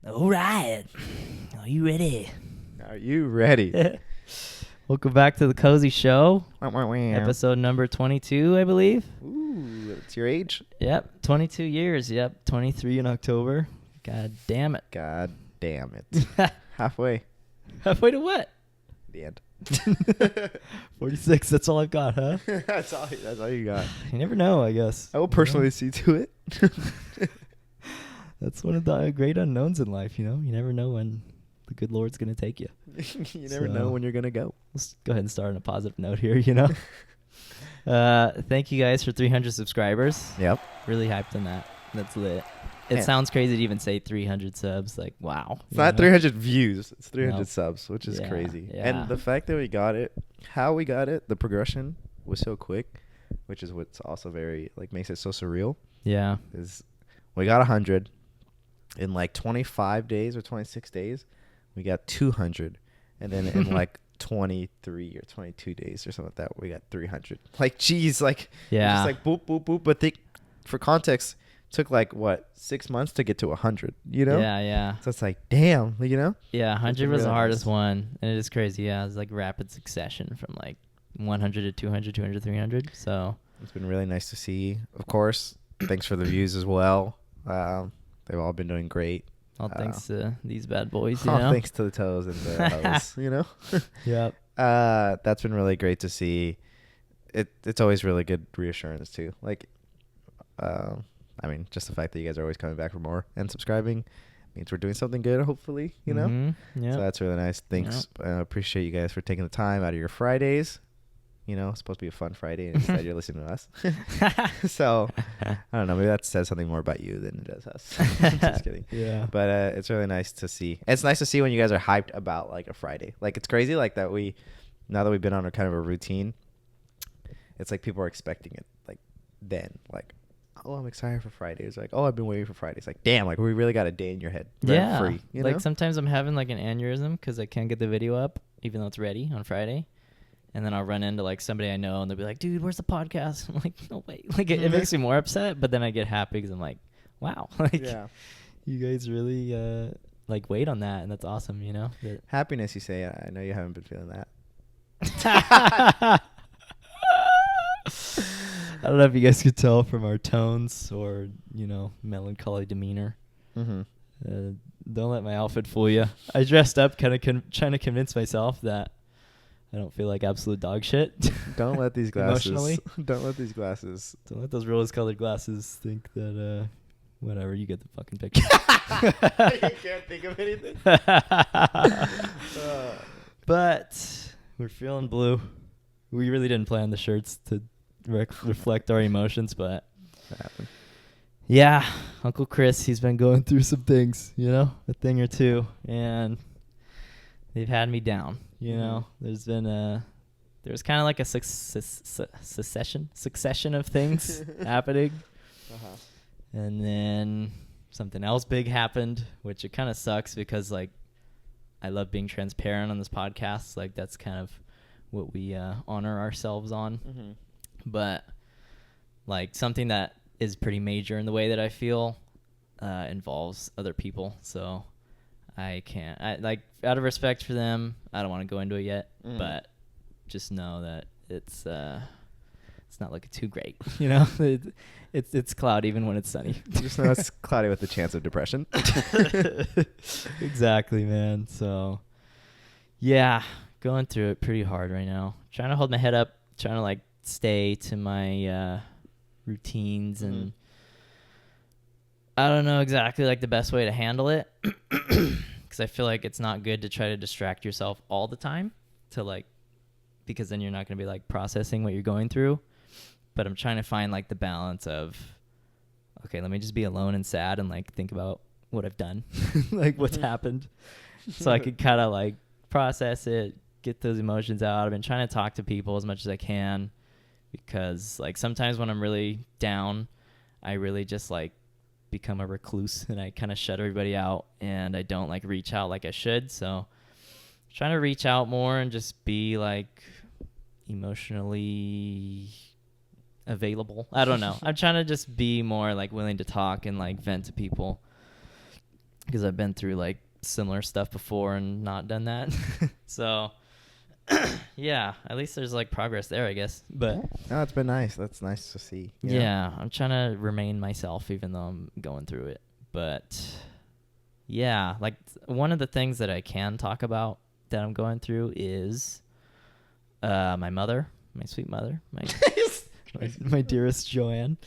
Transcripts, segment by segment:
All right. Are you ready? Are you ready? Welcome back to the Cozy Show. Episode. Episode number 22, I believe. Ooh, that's your age? Yep, 22 years. Yep, 23 in October. God damn it. God damn it. Halfway. Halfway to what? The end. 46, that's all I've got, huh? that's all you got. You never know, I guess. I will personally see to it. That's one of the great unknowns in life, you know? You never know when the good Lord's going to take you. You never know when you're going to go. Let's go ahead and start on a positive note here, you know? Thank you guys for 300 subscribers. Yep. Really hyped on that. That's lit. It Man. sounds crazy to even say 300 subs. Like, wow. It's not 300 views. It's 300 Nope. subs, which is Yeah, crazy. yeah. And the fact that we got it, how we got it, the progression was so quick, which is what's also very, makes it so surreal, Yeah. is we got 100. In 25 days or 26 days, we got 200. And then in 23 or 22 days or something like that, we got 300. Geez, Yeah. just boop, boop, boop. But for context, took 6 months to get to 100, you know? Yeah, yeah. So it's damn, you know? Yeah, 100 was really the hardest nice. one. And it is crazy. Yeah, it was rapid succession from 100 to 200, 200 to 300. So, It's been really nice to see. Of course, thanks for the views as well. They've all been doing great. all thanks to these bad boys, you All know? thanks to the toes and the O's, you know? Yep. That's been really great to see. It's always really good reassurance too. Just the fact that you guys are always coming back for more and subscribing means we're doing something good, hopefully, you know? Mm-hmm. Yeah. So that's really nice. Thanks. Appreciate you guys for taking the time out of your Fridays. You know, it's supposed to be a fun Friday, and instead you're listening to us. So, I don't know. Maybe that says something more about you than it does us. Just kidding. Yeah. But it's really nice to see. It's nice to see when you guys are hyped about a Friday. It's crazy that now that we've been on a kind of a routine, it's people are expecting it oh, I'm excited for Fridays. Oh, I've been waiting for Fridays. Damn, we really got a day in your head. Yeah. Free, you know? Sometimes I'm having an aneurysm because I can't get the video up even though it's ready on Friday. And then I'll run into somebody I know and they'll be like, dude, where's the podcast? I'm like, no way. It makes me more upset, but then I get happy because I'm like, wow. Yeah. You guys really wait on that, and that's awesome, you know? Happiness, you say. I know you haven't been feeling that. I don't know if you guys could tell from our tones or, melancholy demeanor. Mm-hmm. Don't let my outfit fool you. I dressed up kind of trying to convince myself that I don't feel like absolute dog shit. Don't let these glasses. Emotionally. Don't let these glasses. Don't let those rose-colored glasses think that, whatever, you get the fucking picture. You can't think of anything. But we're feeling blue. We really didn't plan the shirts to reflect our emotions, but That happened. yeah, Uncle Chris, he's been going through some things, a thing or two, and they've had me down. There's been there's kind of a succession of things happening. Uh-huh. And then something else big happened, which it kind of sucks because I love being transparent on this podcast. That's kind of what we honor ourselves on. Mm-hmm. But something that is pretty major in the way that I feel involves other people. So I can't, out of respect for them, I don't want to go into it yet, but just know that it's not looking too great. It's cloudy even when it's sunny. Just know it's cloudy with the chance of depression. Exactly, man. So yeah, going through it pretty hard right now. Trying to hold my head up, trying to stay to my routines, and I don't know exactly the best way to handle it. Because I feel it's not good to try to distract yourself all the time because then you're not going to be processing what you're going through. But I'm trying to find the balance of, okay, let me just be alone and sad and think about what I've done, what's happened, so I could kind of process it, get those emotions out. I've been trying to talk to people as much as I can because sometimes when I'm really down, I really just become a recluse and I kind of shut everybody out and I don't reach out like I should. So trying to reach out more and just be emotionally available. I don't know. I'm trying to just be more willing to talk and vent to people. because I've been through like similar stuff before and not done that. So yeah, at least there's like progress there, I guess. But No, it's been nice. That's nice to see. yeah, I'm trying to remain myself even though I'm going through it. But yeah, like one of the things that I can talk about that I'm going through is my mother, my sweet mother, my dearest Joanne.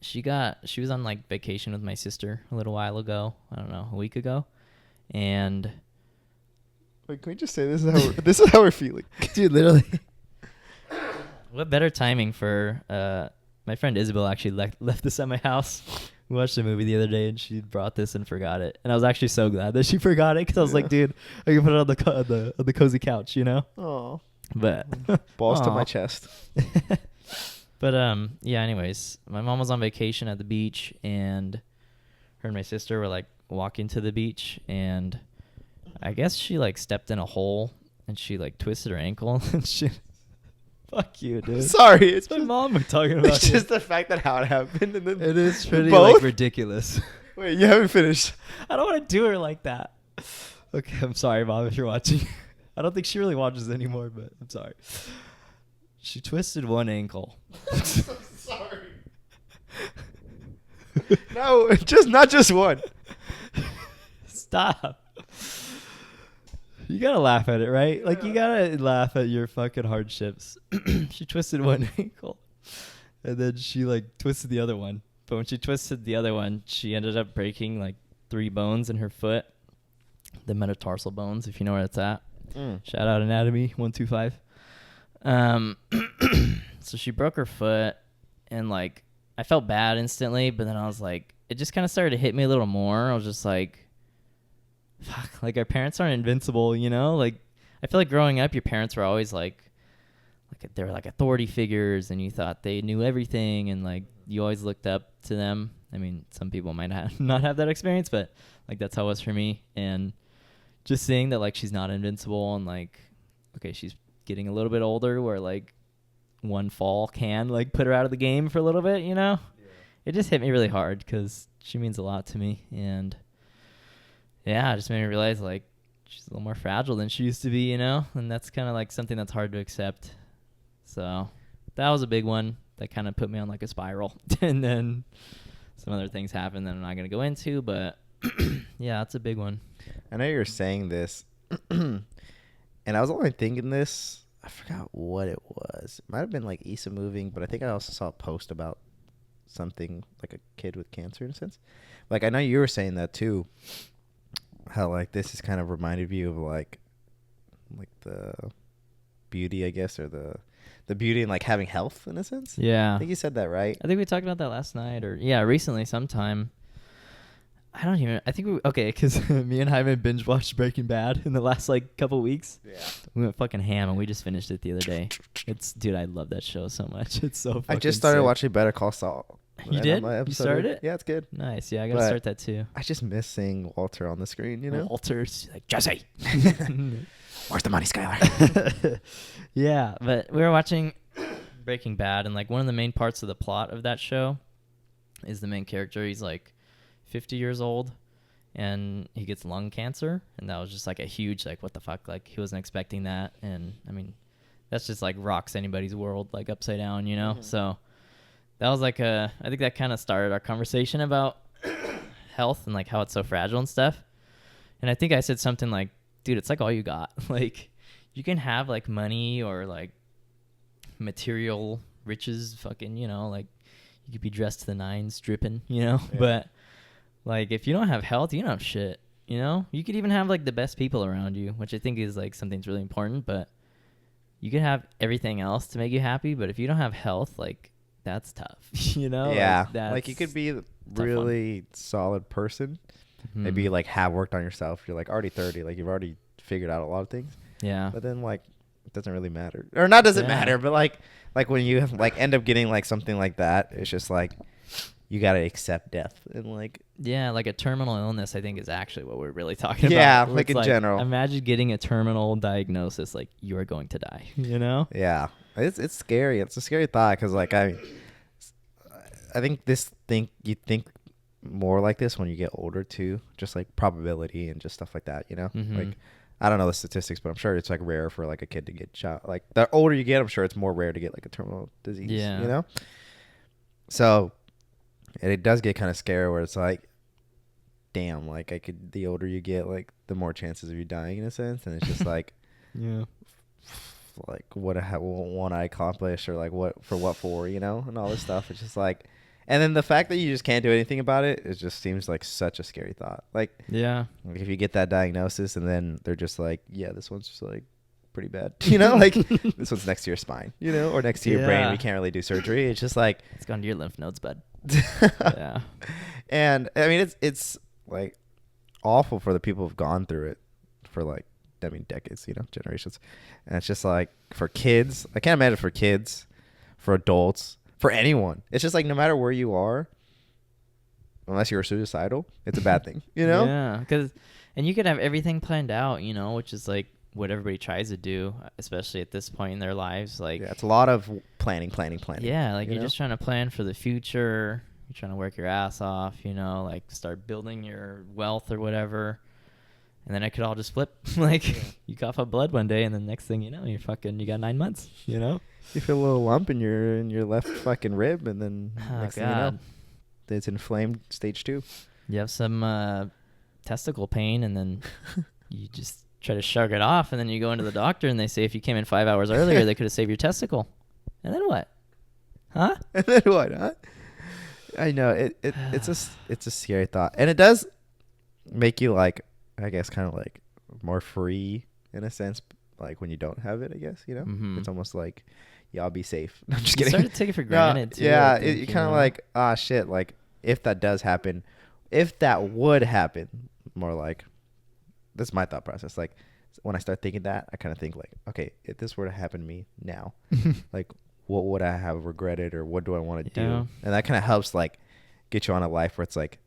She was on like vacation with my sister a little while ago. I don't know, a week ago. And Wait, can we just say this is how we're feeling? dude, literally. What better timing for my friend Isabel actually left this at my house. We watched a movie the other day and she brought this and forgot it. And I was actually so glad that she forgot it because I was like, dude, I can put it on the cozy couch, you know? Oh. But Balls to my chest. But yeah, anyways, my mom was on vacation at the beach and her and my sister were like walking to the beach and I guess she like stepped in a hole and she like twisted her ankle and shit. Fuck you, dude. Sorry, it's my mom we're talking about. It's just the fact that how it happened and then it is pretty both? like ridiculous. Wait, you haven't finished. I don't want to do her like that. Okay, I'm sorry, Mom, if you're watching. I don't think she really watches anymore, but I'm sorry. She twisted one ankle. I'm so sorry. No, not just one. Stop. You gotta laugh at it, right? Like, you gotta laugh at your fucking hardships. She twisted one ankle. And then she, like, twisted the other one. But when she twisted the other one, she ended up breaking, like, 3 bones in her foot. The metatarsal bones, if you know where it's at. Shout out Anatomy 125. So she broke her foot. And, like, I felt bad instantly. But then I was like, it just kind of started to hit me a little more. I was just like, fuck, like our parents aren't invincible, you know? Like, I feel like growing up, your parents were always like they were like authority figures and you thought they knew everything and like you always looked up to them. I mean, some people might not have that experience, but like that's how it was for me. And just seeing that like she's not invincible and like, okay, she's getting a little bit older where like one fall can like put her out of the game for a little bit, you know? Yeah. It just hit me really hard because she means a lot to me. And yeah, it just made me realize, like, she's a little more fragile than she used to be, you know? And that's kind of, like, something that's hard to accept. So that was a big one that kind of put me on, like, a spiral. And then some other things happened that I'm not going to go into, but, yeah, that's a big one. I know you were saying this, and I was only thinking this. I forgot what it was. It might have been, like, Issa moving, but I think I also saw a post about something, like a kid with cancer, in a sense. Like, I know you were saying that, too. How like this has kind of reminded you of like the beauty, I guess, or the beauty in like having health in a sense. Yeah, I think you said that right. I think we talked about that last night, or recently sometime. Because me and Jaime binge watched Breaking Bad in the last like couple weeks. Yeah, we went fucking ham and we just finished it the other day. Dude, I love that show so much. It's so fucking I just started sick. watching Better Call Saul. You did? You started it? Yeah, it's good. Nice. Yeah, I gotta start that too. I just miss seeing Walter on the screen, you know? Walter's like, Jesse! Where's the money, Skylar? Yeah, but we were watching Breaking Bad, and like one of the main parts of the plot of that show is the main character. He's like 50 years old, and he gets lung cancer, and that was just like a huge, like, what the fuck? Like, he wasn't expecting that, and I mean, that's just like rocks anybody's world, like, upside down, you know? Mm-hmm. So that was like I think that kind of started our conversation about health and like how it's so fragile and stuff. And I think I said something like, dude, it's like all you got. Like, you can have like money or like material riches, fucking, you know, like you could be dressed to the nines, dripping, you know, yeah. But like if you don't have health, you don't have shit, you know? You could even have like the best people around you, which I think is like something's really important, but you can have everything else to make you happy, but if you don't have health, like, that's tough, you know? Yeah, like you could be a really solid person, maybe like have worked on yourself. You're like already 30, like you've already figured out a lot of things. Yeah. But then like it doesn't really matter, or not doesn't matter, but like when you have, like end up getting like something like that, it's just like you gotta accept death and like like a terminal illness. I think is actually what we're really talking about. Yeah, like in general. Imagine getting a terminal diagnosis, like you are going to die. You know? Yeah, it's scary. It's a scary thought because like I think you think more like this when you get older too, just like probability and just stuff like that, like I don't know the statistics, but I'm sure it's like rare for like a kid to get shot. Like the older you get, I'm sure it's more rare to get like a terminal disease. Yeah. So it does get kind of scary where it's like, damn, like the older you get, like the more chances of you dying in a sense, and it's just like, yeah, like what want I accomplish, or like what for, and all this stuff. It's just like, and then the fact that you just can't do anything about it, it just seems like such a scary thought. Like, yeah, if you get that diagnosis and then they're just like, yeah, this one's just like pretty bad, like this one's next to your spine, or next to your brain. We can't really do surgery. It's just like it's gone to your lymph nodes, bud. Yeah. And I mean, it's like awful for the people who've gone through it for like, I mean, decades, generations. And it's just like for kids, I can't imagine for kids, for adults, for anyone. It's just like no matter where you are, unless you're suicidal, it's a bad thing, Yeah, and you could have everything planned out, which is like what everybody tries to do, especially at this point in their lives. Like, yeah, it's a lot of planning. Yeah, like you're just trying to plan for the future. You're trying to work your ass off, like start building your wealth or whatever. And then it could all just flip. Like you cough up blood one day, and the next thing you know, you got 9 months. You feel a little lump in your left fucking rib, and then next thing you know, it's inflamed stage 2. You have some testicle pain, and then you just try to shrug it off, and then you go into the doctor, and they say if you came in 5 hours earlier, they could have saved your testicle. And then what? Huh? And then what? Huh? I know it's a scary thought, and it does make you like, I guess, kind of like more free in a sense, like when you don't have it, I guess, it's almost like, yeah, I'll be safe. I'm just kidding. You start to take it for granted too. Yeah, you kind of like, shit, like if that does happen, if that would happen, more like, this is my thought process. Like when I start thinking that, I kind of think like, okay, if this were to happen to me now, like what would I have regretted, or what do I want to do? And that kind of helps like get you on a life where it's like,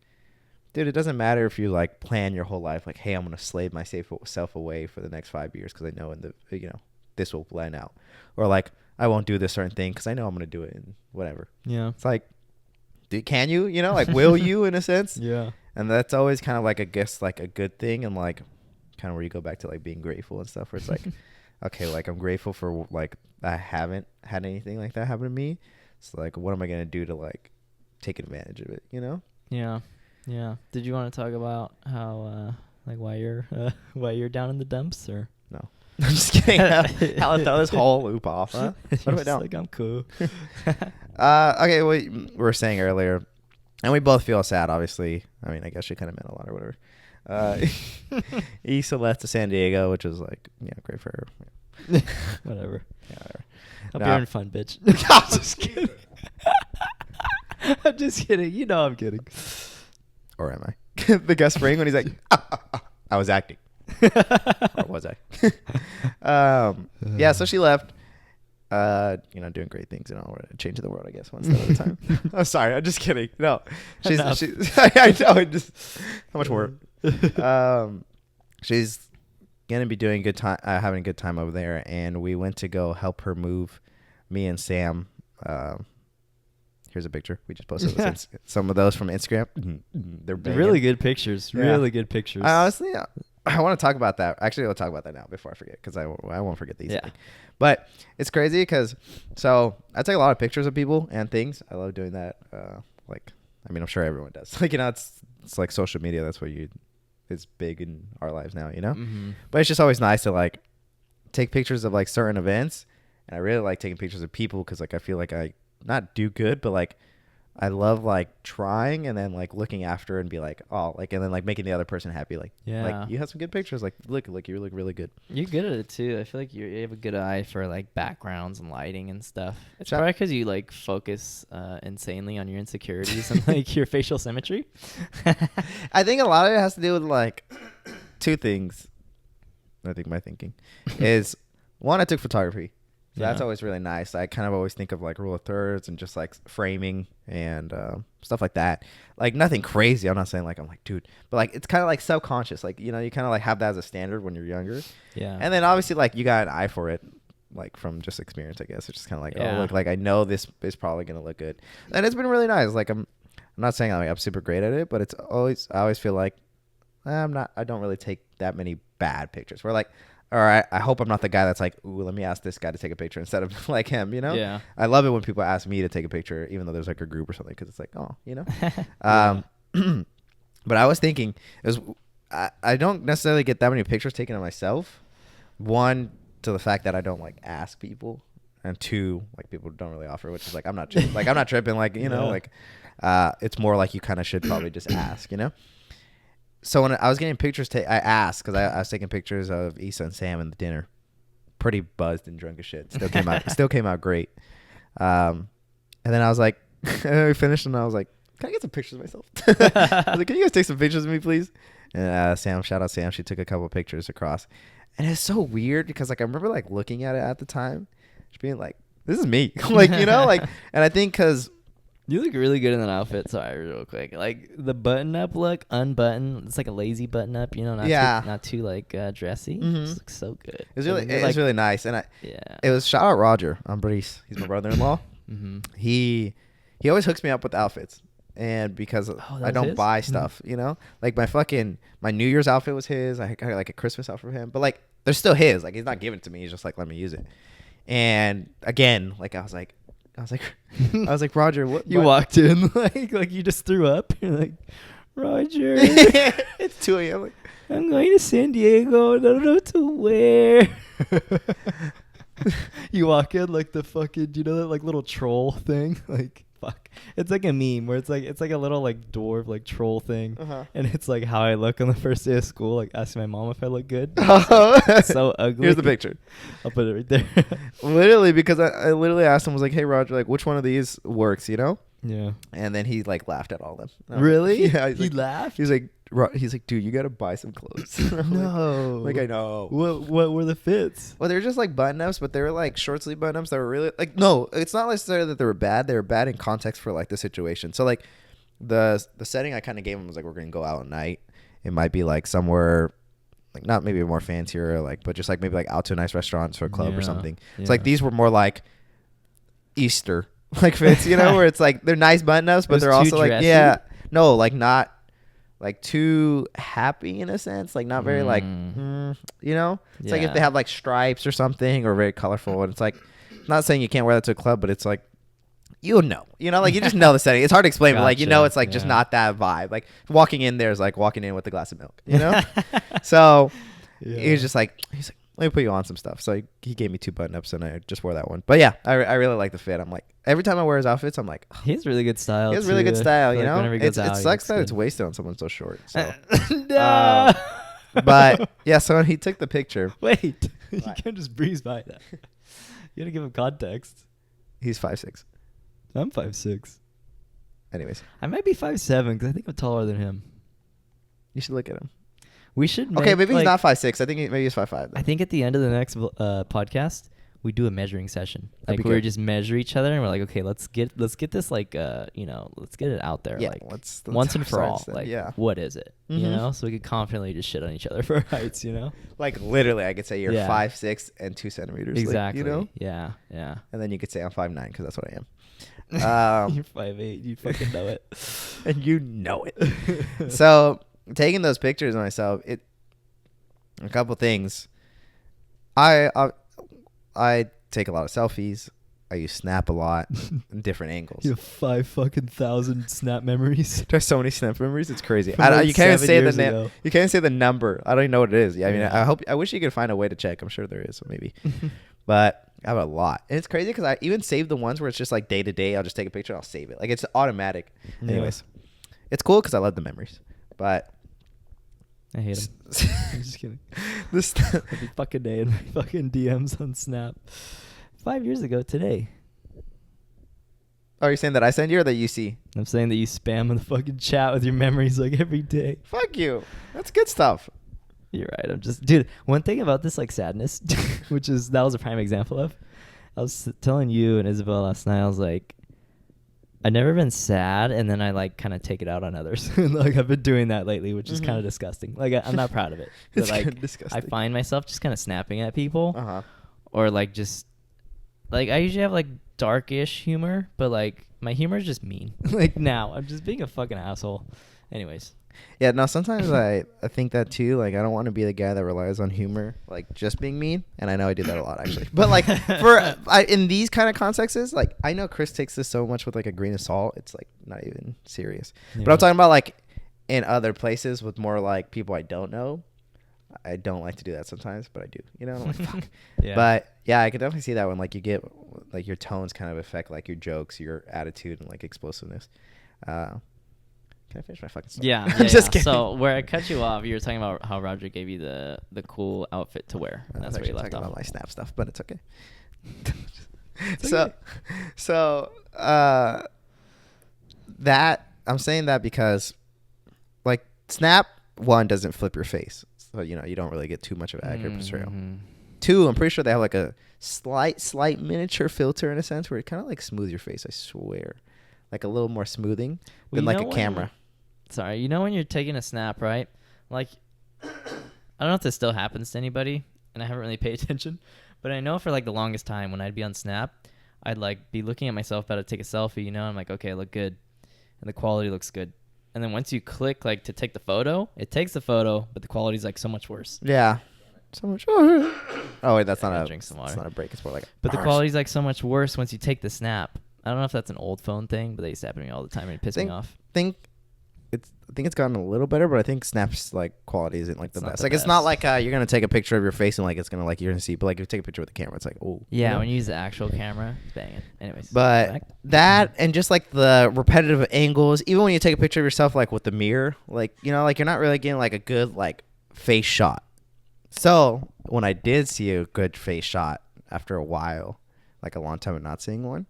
dude, it doesn't matter if you like plan your whole life like, hey, I'm gonna slave myself away for the next 5 years because I know this will plan out, or like I won't do this certain thing because I know I'm gonna do it and whatever. Yeah, it's like, can you like will you in a sense? Yeah, and that's always kind of like, I guess, like a good thing, and like kind of where you go back to like being grateful and stuff, where it's like, okay, like I'm grateful for like I haven't had anything like that happen to me. So like, what am I gonna do to like take advantage of it? Yeah. Did you want to talk about how like why you're down in the dumps, or no? I'm just kidding. How to throw this whole loop off, huh? What about like, I'm cool. Okay, we were saying earlier, and we both feel sad, obviously. I mean, I guess she kind of meant a lot or whatever. Issa left to San Diego, which was like, great for her. Whatever. Yeah, whatever. Hope you're having fun, bitch. I'm just kidding. I'm just kidding. I'm kidding. Or am I? The Gus Fring when he's like, I was acting. Or was I? Yeah, so she left. Doing great things and all, changing the world, I guess, one step at a time. I'm sorry, I'm just kidding. No, she's I know, just how much more. She's gonna be doing having a good time over there, and we went to go help her move. Me and Sam. Here's a picture. We just posted some of those from Instagram. They're banging. Really good pictures. Yeah. Really good pictures. Honestly, I want to talk about that. Actually, I'll talk about that now before I forget, because I won't forget these. Yeah. But it's crazy because I take a lot of pictures of people and things. I love doing that. I'm sure everyone does. Like, it's like social media. That's what it's big in our lives now, Mm-hmm. But it's just always nice to like take pictures of like certain events. And I really like taking pictures of people because like I feel like I not do good, but like I love like trying and then like looking after and be like, oh, like, and then like making the other person happy. Like, like you have some good pictures. Like, look, you look really good. You're good at it too. I feel like you have a good eye for like backgrounds and lighting and stuff. It's probably because you like focus insanely on your insecurities and like your facial symmetry. I think a lot of it has to do with like two things. I think my thinking is, one, I took photography. So that's always really nice. I kind of always think of like rule of thirds and just like framing and stuff like that. Like nothing crazy. I'm not saying like I'm like, dude, but like it's kind of like subconscious. Like, you kind of like have that as a standard when you're younger. Yeah. And then obviously like you got an eye for it, like from just experience, I guess. It's just kind of like, oh, look, like I know this is probably going to look good. And it's been really nice. Like I'm I'm not saying like I'm super great at it, but I always feel like I don't really take that many bad pictures. We're like, all right, I hope I'm not the guy that's like, ooh, let me ask this guy to take a picture instead of like him, you know? Yeah. I love it when people ask me to take a picture, even though there's like a group or something, because it's like, oh, you know? But I was thinking, I don't necessarily get that many pictures taken of myself. One, to the fact that I don't like ask people, and two, like people don't really offer, which is like I'm not tripping, like, you know, like it's more like you kind of should probably just ask, you know. So when I was getting pictures, I asked because I was taking pictures of Issa and Sam in the dinner, pretty buzzed and drunk as shit. Still came out great. And then I was like, we finished, and I was like, can I get some pictures of myself? I was like, can you guys take some pictures of me, please? And Sam, shout out Sam, she took a couple of pictures across, and it's so weird because like I remember like looking at it at the time, just being like, this is me, like, you know, like, and I think because. You look really good in that outfit. Sorry, real quick. Like the button-up look, unbuttoned. It's like a lazy button-up, you know, not too like dressy. It looks so good. It was really nice, and it was shout out Roger Ambrice. He's my brother-in-law. He always hooks me up with outfits, and because I don't buy stuff, you know, like my New Year's outfit was his. I got like a Christmas outfit for him, but like they're still his. Like he's not giving it to me. He's just like, let me use it. And again, like I was like, Roger, what? You walked in like you just threw up. You're like, Roger. It's 2 a.m. Like, I'm going to San Diego. I don't know what to wear. You walk in like the fucking, you know that like little troll thing? Like, fuck. It's like a meme where it's like a little like dwarf like troll thing. And it's like how I look on the first day of school, like asking my mom if I look good. It's so ugly. Here's the picture. I'll put it right there. Literally, because I literally asked him, was like, hey Roger, like which one of these works, you know? Yeah. And then he like laughed at all of them. Really? Yeah. He laughed? He's like, dude, you gotta buy some clothes. No. Like I know. What were the fits? Well, they were just like button-ups, but they were like short sleeve button-ups that were really like, no, it's not necessarily that they were bad. They were bad in context for like the situation. So like the setting I kind of gave them was like, we're gonna go out at night. It might be like somewhere like not maybe more fancier, like, but just like maybe like out to a nice restaurant or a club or something. It's like these were more like Easter like fits, you know, where it's like they're nice button-ups, but they're also like no, like not like too happy in a sense, like not very like you know, it's like if they have like stripes or something or very colorful, and it's like, I'm not saying you can't wear that to a club, but it's like you know like you just know the setting. It's hard to explain, but like you know it's like just not that vibe. Like walking in there is like walking in with a glass of milk, you know. So he was just like, he's like, let me put you on some stuff. So he gave me 2 button-ups, and I just wore that one. But yeah, I really like the fit. I'm like, every time I wear his outfits, I'm like, he has really good style. He has really good style, you know. It sucks that it's wasted on someone so short. So. No. But yeah, so when he took the picture. Wait, you can't just breeze by that. You gotta give him context. He's 5'6". I'm 5'6". Anyways, I might be 5'7" because I think I'm taller than him. You should look at him. We should. Okay, maybe he's not 5'6". I think maybe he's 5'5". I think at the end of the next podcast, we do a measuring session. Like where we just measure each other, and we're like, okay, let's get this like let's get it out there. Yeah, like let's once and for all. then. Like what is it? You know, so we could confidently just shit on each other for our heights. You know, like literally, I could say you're 5'6" and 2 centimeters. Exactly. Like, you know. Yeah. And then you could say I'm 5'9" because that's what I am. You're 5'8". You fucking know it, and you know it. So taking those pictures of myself, a couple things. I take a lot of selfies. I use Snap a lot in different angles. You have 5,000 Snap memories. There's so many Snap memories. It's crazy. You can't even say the name. You can't say the number. I don't even know what it is. Yeah, I mean, I wish you could find a way to check. I'm sure there is, maybe. But I have a lot, and it's crazy because I even save the ones where it's just like day to day. I'll just take a picture and I'll save it. Like it's automatic. Yeah. Anyways, it's cool because I love the memories, but. I hate him. I'm just kidding. Every fucking day in my fucking DMs on Snap. 5 years ago today. Oh, you're saying that I send you or that you see? I'm saying that you spam in the fucking chat with your memories like every day. Fuck you. That's good stuff. You're right. Dude, one thing about this like sadness, that was a prime example of. I was telling you and Isabel last night, I was like, I've never been sad, and then I like kind of take it out on others. Like I've been doing that lately, which is kind of disgusting. Like I'm not proud of it. But It's like disgusting. I find myself just kind of snapping at people, or like just like I usually have like darkish humor, but like my humor is just mean. Like now, I'm just being a fucking asshole. Anyways. Yeah, no, sometimes I think that too. Like, I don't want to be the guy that relies on humor, like just being mean. And I know I do that a lot, actually. But like, in these kind of contexts, like, I know Chris takes this so much with like a grain of salt. It's like not even serious. Yeah. But I'm talking about like in other places with more like people I don't know. I don't like to do that sometimes, but I do. You know, I'm like, fuck. Yeah. But yeah, I can definitely see that when like you get like your tones kind of affect like your jokes, your attitude, and like explosiveness. Can I finish my fucking story? Yeah, I'm just kidding. So where I cut you off, you were talking about how Roger gave you the cool outfit to wear. And that's where you left off. About my Snap stuff, but it's okay. That I'm saying that because like Snap one doesn't flip your face, so you know you don't really get too much of accurate portrayal. Two, I'm pretty sure they have like a slight miniature filter in a sense where it kind of like smooths your face. I swear, like a little more smoothing than like a camera. Sorry, you know when you're taking a snap, right? Like, I don't know if this still happens to anybody, and I haven't really paid attention, but I know for like the longest time when I'd be on Snap, I'd like be looking at myself about to take a selfie, you know, I'm like, okay, I look good, and the quality looks good. And then once you click like to take the photo, it takes the photo, but the quality's like so much worse. Yeah. So much. Oh wait, that's not drink some water. It's not a break. It's more like. But the quality's like so much worse once you take the snap. I don't know if that's an old phone thing, but they used to happen to me all the time and it pissed me off. I think it's gotten a little better, but I think Snap's like quality isn't like the best. Like it's not like you're gonna take a picture of your face and like it's gonna like you're gonna see, but like if you take a picture with the camera, it's like oh yeah, when you use the actual camera, it's banging. Anyways, but that and just like the repetitive angles, even when you take a picture of yourself like with the mirror, like you know, like you're not really getting like a good like face shot. So when I did see a good face shot after a while, like a long time of not seeing one,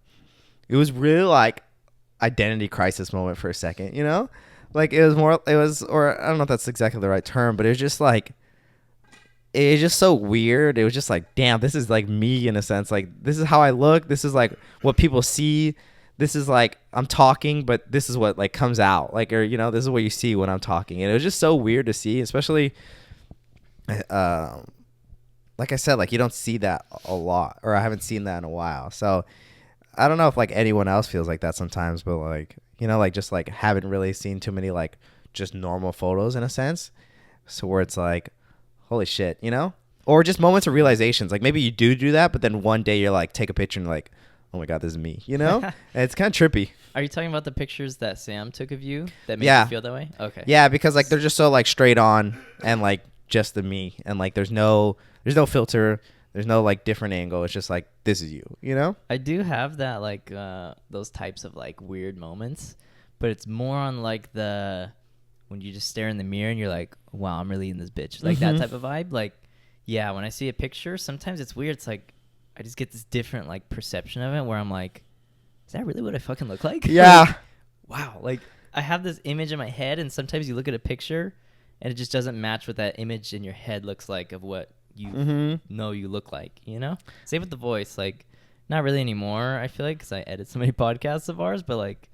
it was really like identity crisis moment for a second, you know? Like or I don't know if that's exactly the right term, but it was just like, it was just so weird. It was just like, damn, this is like me in a sense. Like, this is how I look. This is like what people see. This is like, I'm talking, but this is what like comes out. Like, or, you know, this is what you see when I'm talking. And it was just so weird to see, especially, like I said, like you don't see that a lot, or I haven't seen that in a while. So I don't know if like anyone else feels like that sometimes, but like, you know, like just like haven't really seen too many like just normal photos in a sense. So where it's like, holy shit, you know, or just moments of realizations. Like maybe you do that, but then one day you're like, take a picture and like, oh my God, this is me, you know? And it's kind of trippy. Are you talking about the pictures that Sam took of you that made you feel that way? Okay. Yeah, because like they're just so like straight on and like just the me, and like there's no filter. There's no like different angle. It's just like, this is you, you know? I do have that like those types of like weird moments, but it's more on like when you just stare in the mirror and you're like, wow, I'm really in this bitch. Like that type of vibe. Like, yeah, when I see a picture, sometimes it's weird. It's like, I just get this different like perception of it where I'm like, is that really what I fucking look like? Yeah. Like, wow. Like I have this image in my head, and sometimes you look at a picture and it just doesn't match what that image in your head looks like of what you know you look like, you know? Same with the voice. Like, not really anymore, I feel like, because I edit so many podcasts of ours, but like,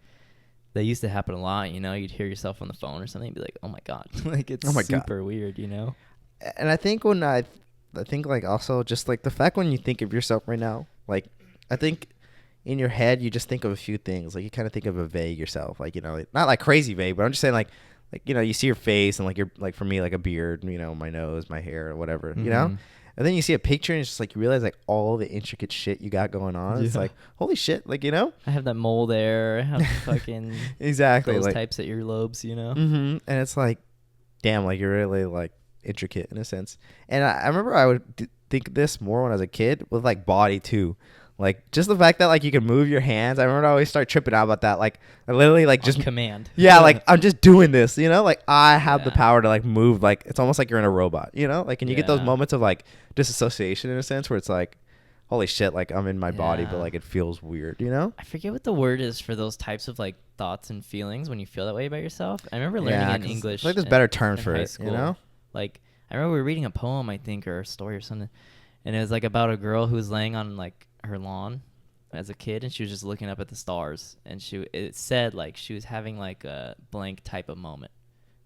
they used to happen a lot, you know? You'd hear yourself on the phone or something and be like, oh my God. Like, it's super weird, you know? And I think when I think like also just like the fact when you think of yourself right now, like I think in your head you just think of a few things. Like you kind of think of a vague yourself, like, you know, not like crazy vague, but I'm just saying like, you know, you see your face and like you're like, for me, like a beard, you know, my nose, my hair, or whatever, you know? And then you see a picture and it's just like you realize like all the intricate shit you got going on. It's like, holy shit, like, you know? I have that mole there. I have fucking exactly those like, types at your lobes, you know? And it's like, damn, like you're really like intricate in a sense. And I remember I would think this more when I was a kid with like body too. Like just the fact that like you can move your hands. I remember I always start tripping out about that. Like I literally like just on command. Yeah, like I'm just doing this, you know? Like I have the power to like move. Like it's almost like you're in a robot, you know? Like, and you get those moments of like disassociation in a sense where it's like, holy shit, like I'm in my body, but like it feels weird, you know? I forget what the word is for those types of like thoughts and feelings when you feel that way about yourself. I remember learning in English. Like there's better terms for it, you know? Like I remember we were reading a poem, I think, or a story or something, and it was like about a girl who was laying on like her lawn as a kid, and she was just looking up at the stars, and it said like she was having like a blank type of moment.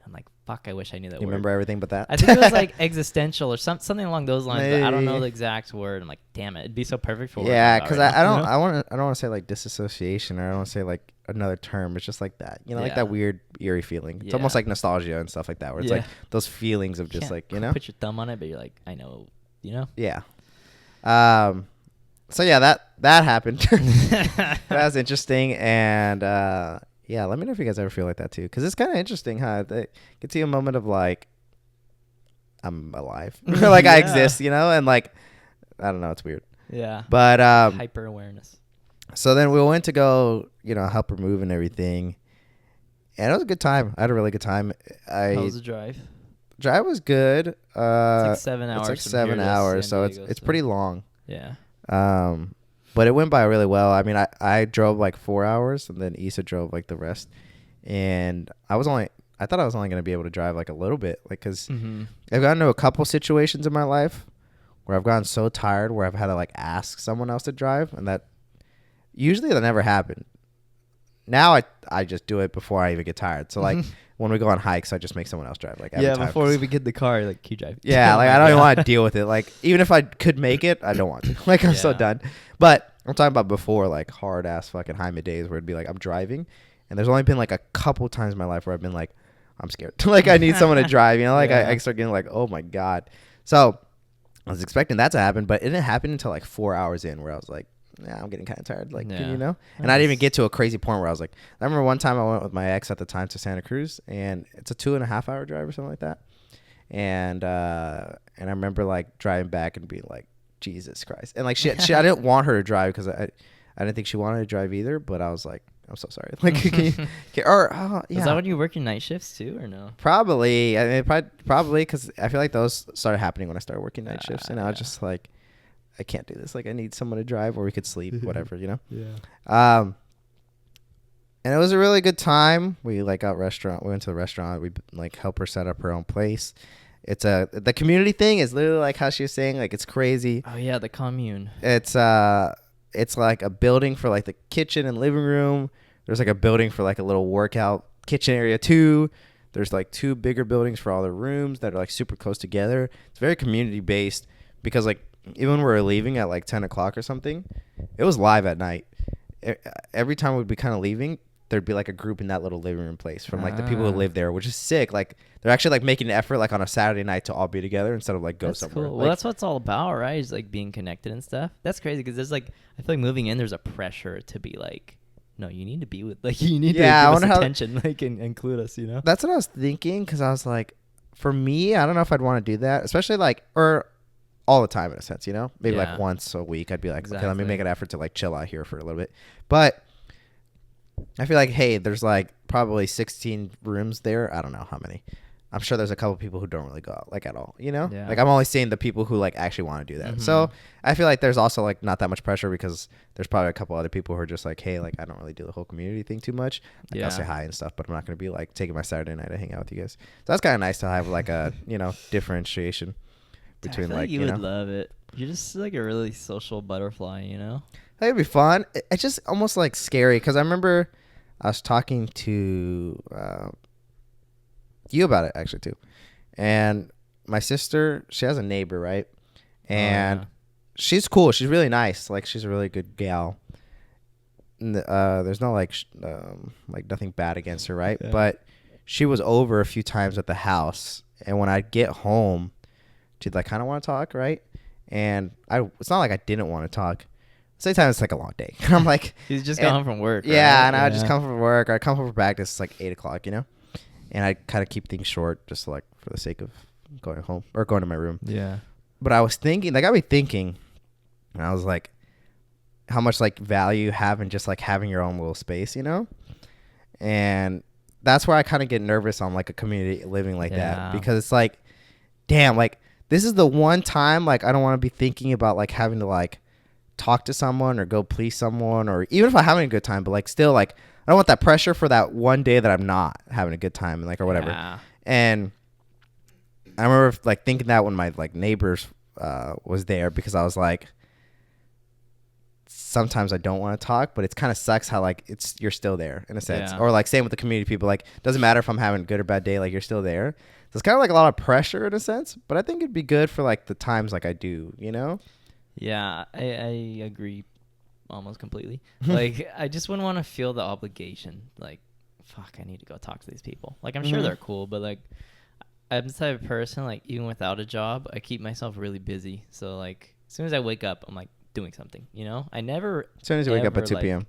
I'm like, Fuck, I wish I knew that You word. remember everything but that? I think it was like existential or something along those lines. But I don't know Maybe. the exact word. I'm like, damn it, it'd be so perfect for. Yeah, because I don't You know? I don't want to say like disassociation, or I don't want to say like another term. It's just like that, you know, like Yeah. that weird eerie feeling. It's almost Yeah. like nostalgia and stuff like that, where it's like those feelings of just Can't like, you know. put your thumb on it, but you're like, I know, you know. Yeah. So yeah, that happened. That was interesting, and yeah, let me know if you guys ever feel like that too, because it's kind of interesting, huh? It gets you a moment of like, I'm alive, or like I exist, you know, and like, I don't know, it's weird. Yeah. But Hyper awareness. so then we went to go, you know, help her move and everything, and it was a good time. I had a really good time. How was the drive? Drive was good. It's like 7 hours. It's like from 7 here to hours, San so Diego, it's pretty long. Yeah. But it went by really well. I mean, I drove like 4 hours, and then Issa drove like the rest. And I thought I was only going to be able to drive like a little bit, like, because I've gotten into a couple situations in my life where I've gotten so tired where I've had to like ask someone else to drive, and that never happened. Now I just do it before I even get tired. So like when we go on hikes, I just make someone else drive, like, every time, before we even get in the car, like, you drive. yeah, like I don't even want to deal with it. Like, even if I could make it, I don't want to. Like, I'm so Yeah. done. But I'm talking about before, like, hard ass fucking Jaime days where it'd be like I'm driving, and there's only been like a couple times in my life where I've been like, I'm scared. Like, I need someone to drive. You know, like Yeah. I start getting like, oh my god. So I was expecting that to happen, but it didn't happen until like 4 hours in, where I was like, yeah, I'm getting kind of tired. Like, Yeah. you know? And I didn't even get to a crazy point where I was like, I remember one time I went with my ex at the time to Santa Cruz, and it's a 2.5 hour drive or something like that. And I remember like driving back and being like, Jesus Christ. And like, she I didn't want her to drive because I didn't think she wanted to drive either, but I was like, I'm so sorry. Like, yeah. Is that when you work your night shifts too, or no? Probably. I mean, probably because I feel like those started happening when I started working night shifts, and I was just like, I can't do this. Like, I need someone to drive, or we could sleep, whatever, you know? Yeah. And it was a really good time. We like we went to the restaurant. We like helped her set up her own place. It's the community thing is literally like how she was saying, like, it's crazy. Oh yeah, the commune. It's like a building for like the kitchen and living room. There's like a building for like a little workout kitchen area too. There's like 2 bigger buildings for all the rooms that are like super close together. It's very community based, because like even when we were leaving at like 10 o'clock or something, it was live at night. Every time we'd be kind of leaving, there'd be like a group in that little living room place from like the people who live there, which is sick. Like, they're actually like making an effort like on a Saturday night to all be together instead of like go somewhere. Cool. Like, Well, that's what it's all about, right? Is like being connected and stuff. That's crazy because there's like, I feel like moving in, there's a pressure to be like, no, you need to be with, like, you need to give us attention, like, and include us, you know? That's what I was thinking, because I was like, for me, I don't know if I'd want to do that, especially like, or all the time in a sense, you know? Maybe like once a week, I'd be like, okay, let me make an effort to like chill out here for a little bit. But I feel like, hey, there's like probably 16 rooms there. I don't know how many. I'm sure there's a couple people who don't really go out like at all, you know? Yeah. Like, I'm only seeing the people who like actually want to do that. So I feel like there's also like not that much pressure, because there's probably a couple other people who are just like, hey, like, I don't really do the whole community thing too much. Like, I'll say hi and stuff, but I'm not going to be like taking my Saturday night to hang out with you guys. So that's kind of nice to have like a, you know, differentiation between, I feel like, you you would know? love it. You're just like a really social butterfly, you know? I think it'd be fun. It's just almost like scary, because I remember I was talking to you about it actually too. And my sister, she has a neighbor, right? And she's cool. She's really nice. Like, she's a really good gal. There's no like nothing bad against her, right? Yeah. But she was over a few times at the house, and when I'd get home, she'd like kind of want to talk, right? And it's not like I didn't want to talk. Sometimes it's like a long day. I'm like, He's just got home from work. yeah, right? and I would just come from work, or I'd come home from practice. It's like 8 o'clock, you know? And I kind of keep things short, just like for the sake of going home or going to my room. Yeah. But I was thinking, like, I'd be thinking, and I was like, how much like value you have in just like having your own little space, you know? And that's where I kind of get nervous on like a community living like that, because it's like, damn, like, this is the one time like I don't want to be thinking about like having to like talk to someone or go please someone, or even if I'm having a good time, but like still like I don't want that pressure for that one day that I'm not having a good time, and like, or whatever. Yeah. And I remember like thinking that when my like neighbors was there, because I was like, sometimes I don't want to talk, but it's kind of sucks how like you're still there in a sense. Yeah. Or like same with the community people, like doesn't matter if I'm having a good or bad day, like you're still there. So it's kind of like a lot of pressure in a sense, but I think it'd be good for like the times like I do, you know? Yeah, I agree almost completely. Like, I just wouldn't want to feel the obligation. Like, fuck, I need to go talk to these people. Like, I'm sure they're cool, but like, I'm the type of person, like, even without a job, I keep myself really busy. So, like, as soon as I wake up, I'm like doing something, you know? I never. As soon as you wake up at 2 like, p.m.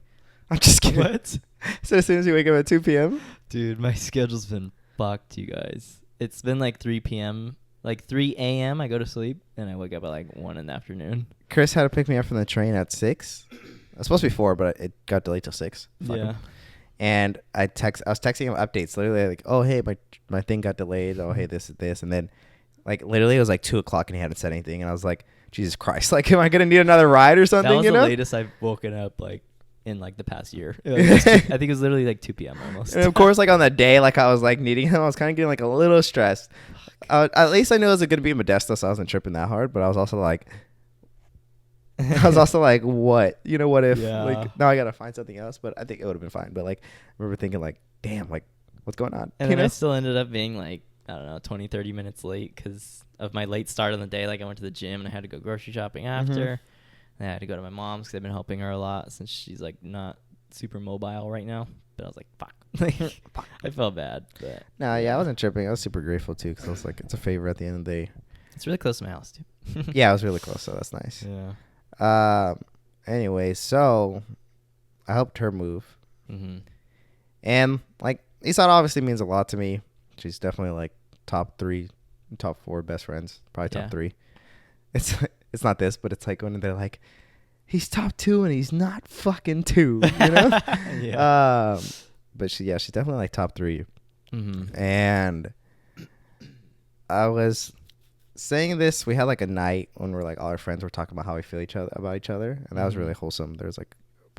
I'm just kidding. What? So as soon as you wake up at 2 p.m.? Dude, my schedule's been fucked, you guys. It's been like 3 p.m. Like 3 a.m. I go to sleep, and I wake up at like 1 in the afternoon. Chris had to pick me up from the train at 6. It was supposed to be 4, but it got delayed till 6. Fuck Yeah. him. And I was texting him updates, literally like, oh, hey, my thing got delayed. Oh, hey, this. And then, like, literally it was like 2 o'clock, and he hadn't said anything. And I was like, Jesus Christ, like, am I going to need another ride or something, That was you the know? latest I've woken up, like, in, like, the past year. I think it was literally, like, 2 p.m. almost. And, of course, like, on the day, like, I was, like, needing him, I was kind of getting, like, a little stressed. At least I knew it was going to be in Modesto, so I wasn't tripping that hard. But I was also, like, what? You know, what if, like, now I got to find something else? But I think it would have been fine. But, like, I remember thinking, like, damn, like, what's going on? And you then know? I still ended up being, like, I don't know, 20, 30 minutes late because of my late start on the day. Like, I went to the gym, and I had to go grocery shopping after. And I had to go to my mom's because I've been helping her a lot since she's, like, not super mobile right now. But I was like, fuck. I felt bad. But No, yeah, I wasn't tripping. I was super grateful, too, because I was like, it's a favor at the end of the day. it's really close to my house, too. Yeah, it was really close, so that's nice. Yeah. Anyway, so I helped her move. Mm-hmm. And, like, Isaura obviously means a lot to me. She's definitely, like, top 4 best friends. Probably top 3. It's not this, but it's like when they're like, he's top 2 and he's not fucking 2, you know? Yeah. But she's definitely, like, top 3. Mm-hmm. And I was saying this, we had, like, a night when we're, like, all our friends were talking about how we feel about each other. And that was really wholesome. There was, like,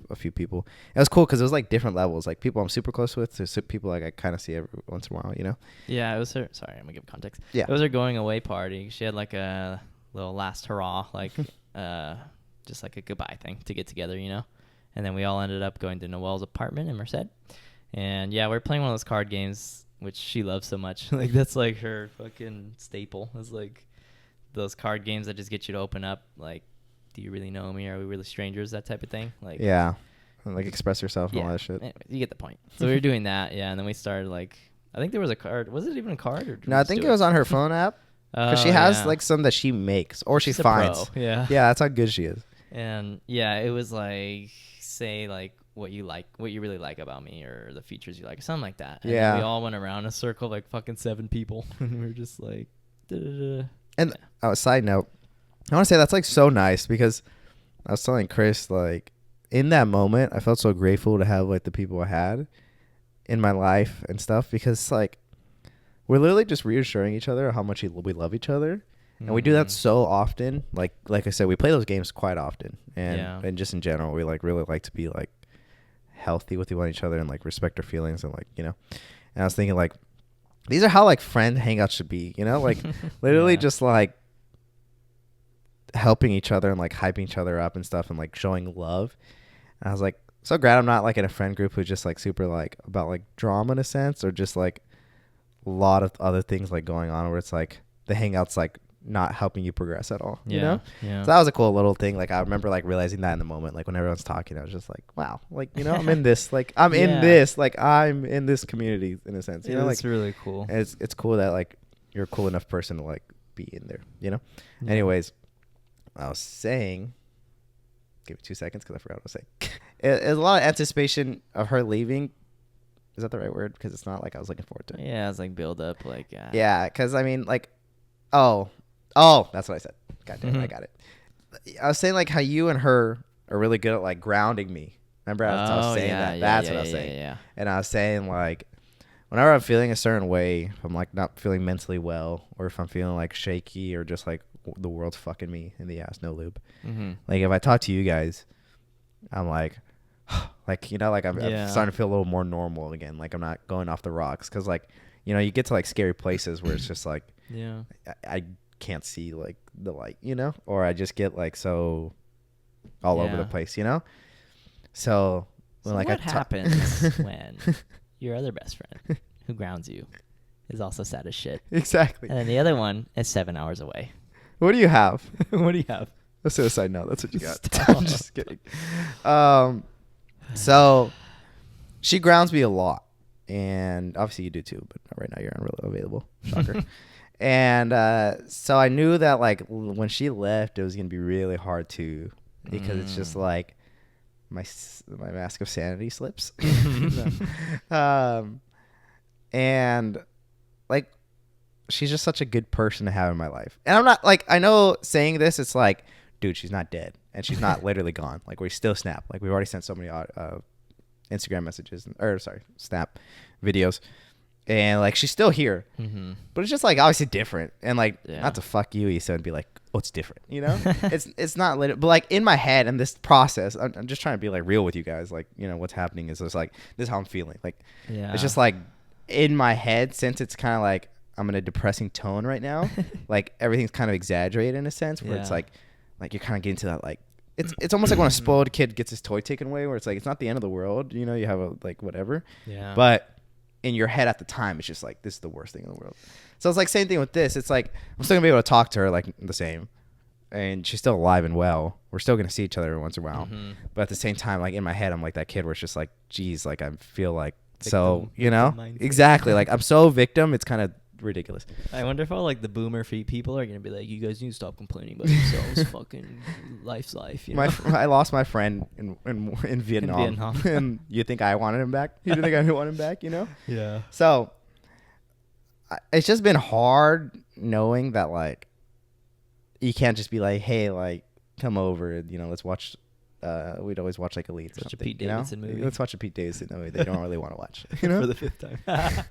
a few people. It was cool because it was like different levels, like people I'm super close with to people like I kind of see every once in a while, you know? Yeah, it was her. Sorry, I'm gonna give context. Yeah, it was her going away party. She had like a little last hurrah, like just like a goodbye thing to get together, you know. And then we all ended up going to Noelle's apartment in Merced. And yeah, we're playing one of those card games which she loves so much. Like that's like her fucking staple. It's like those card games that just get you to open up like, do you really know me? Are we really strangers? That type of thing. Like yeah, and like express yourself and all that shit. Anyway, you get the point. So we were doing that, yeah, and then we started like, I think there was a card. Was it even a card? Or No, I think it was on her phone app because she has like some that she makes or she finds. Yeah, that's how good she is. And yeah, it was like say like what you really like about me, or the features you like, or something like that. And then we all went around in a circle like fucking 7 people, and we were just like, da-da-da. And side note, I want to say that's like so nice because I was telling Chris, like, in that moment I felt so grateful to have like the people I had in my life and stuff, because like we're literally just reassuring each other how much we love each other. And we do that so often. Like I said, we play those games quite often, and just in general, we like really like to be like healthy with each other and like respect our feelings and like, you know. And I was thinking like these are how like friend hangouts should be, you know, like literally just like helping each other and like hyping each other up and stuff and like showing love. And I was like so glad I'm not like in a friend group who's just like super like about like drama in a sense, or just like a lot of other things like going on where it's like the hangout's like not helping you progress at all, you know? So that was a cool little thing. Like I remember like realizing that in the moment, like when everyone's talking, I was just like, wow, like, you know, I'm in this, like I'm in this, like I'm in this community in a sense, you know, like it's really cool. It's cool that like you're a cool enough person to like be in there, you know? Anyways, I was saying, give me 2 seconds because I forgot what I was saying. It's a lot of anticipation of her leaving. Is that the right word? Because it's not like I was looking forward to it. Yeah, it's like build up, like yeah, because I mean, like, oh, that's what I said. God damn it, I got it. I was saying like how you and her are really good at like grounding me. Remember I was saying that? That's what I was saying. Yeah. And I was saying like, whenever I'm feeling a certain way, if I'm like not feeling mentally well, or if I'm feeling like shaky, or just like the world's fucking me in the ass, no lube. Like if I talk to you guys, I'm like, like, you know, like I'm starting to feel a little more normal again. Like I'm not going off the rocks, because like, you know, you get to like scary places where it's just like, I can't see like the light, you know, or I just get like so all over the place, you know? So like what happens when your other best friend who grounds you is also sad as shit? Exactly. And then the other one is 7 hours away. What do you have? What do you have? A suicide note. That's what you got. I'm just kidding. So she grounds me a lot. And obviously you do too, but right now you're unavailable. Shocker. And so I knew that like when she left, it was going to be really hard to, because it's just like my mask of sanity slips. And like she's just such a good person to have in my life. And I'm not like, I know saying this, it's like, dude, she's not dead and she's not literally gone. Like we still snap. Like we've already sent so many Instagram messages snap videos, and like she's still here, but it's just like obviously different. And like not to fuck you, Issa, and be like, oh, it's different, you know? it's not lit, but like in my head and this process, I'm just trying to be like real with you guys. Like, you know, what's happening is just like this is how I'm feeling. Like it's just like in my head, since it's kind of like I'm in a depressing tone right now. Like everything's kind of exaggerated in a sense where it's like you're kind of getting to that like. It's almost like when a spoiled kid gets his toy taken away, where it's like it's not the end of the world, you know, you have a like whatever. Yeah. But in your head at the time, it's just like this is the worst thing in the world. So it's like same thing with this. It's like I'm still gonna be able to talk to her like the same, and she's still alive and well. We're still gonna see each other every once in a while. But at the same time, like in my head, I'm like that kid where it's just like, geez, like I feel like victim, so you know exactly like I'm so victim. It's kind of ridiculous. I wonder if all like the boomer people are gonna be like, you guys need to stop complaining about yourselves. Fucking life's life. You know? I lost my friend in Vietnam. And you think I wanted him back? You didn't think I wanted him back? You know? Yeah. So it's just been hard knowing that like you can't just be like, hey, like come over, you know, let's watch. We'd always watch like Elite or something. A Pete Davidson movie. Let's watch a Pete Davidson movie. They don't really want to watch, you know, for the 5th time.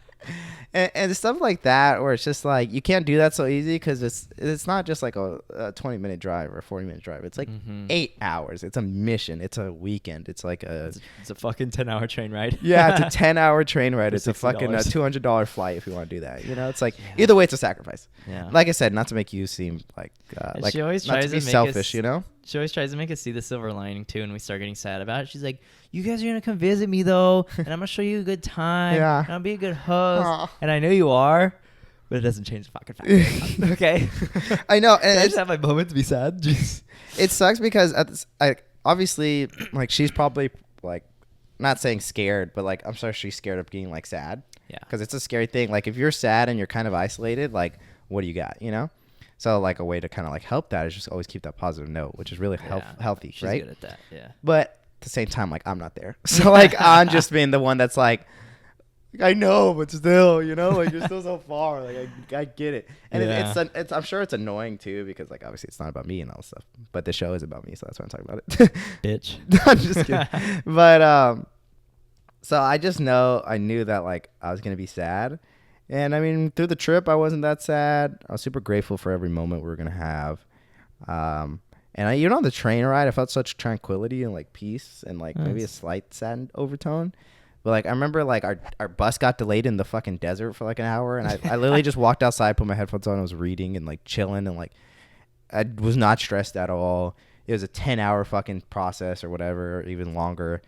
and stuff like that, where it's just like you can't do that so easy because it's not just like a 20-minute drive or a 40-minute drive. It's like 8 hours. It's a mission. It's a weekend. It's like it's a fucking 10-hour train ride. Yeah, it's a 10-hour train ride. It's a fucking $200 flight if you want to do that. You know, it's like either way, it's a sacrifice. Yeah. Like I said, not to make you seem like she always tries to be selfish. You know. She always tries to make us see the silver lining too, and we start getting sad about it. She's like, "You guys are gonna come visit me though, and I'm gonna show you a good time. Yeah, and I'll be a good host." Aww. And I know you are, but it doesn't change the fucking fact. Okay. I know, and I just have my moment to be sad. Jeez. It sucks because obviously, like she's probably like not saying scared, but like I'm sure she's scared of being like sad. Yeah. Because it's a scary thing. Like if you're sad and you're kind of isolated, like what do you got? You know. So like a way to kind of like help that is just always keep that positive note, which is really healthy, she's right? She's good at that, yeah. But at the same time, like I'm not there, so like I'm just being the one that's like, I know, but still, you know, like you're still so far. Like I get it, and it's I'm sure it's annoying too because like obviously it's not about me and all this stuff, but the show is about me, so that's why I'm talking about it. Bitch. I'm just kidding. But so I knew that like I was gonna be sad. And I mean, through the trip, I wasn't that sad. I was super grateful for every moment we were going to have. And on the train ride, I felt such tranquility and like peace and like maybe a slight sad overtone. But like, I remember like our bus got delayed in the fucking desert for like an hour. And I literally just walked outside, put my headphones on, and was reading and like chilling. And like, I was not stressed at all. It was a 10-hour fucking process or whatever, or even longer.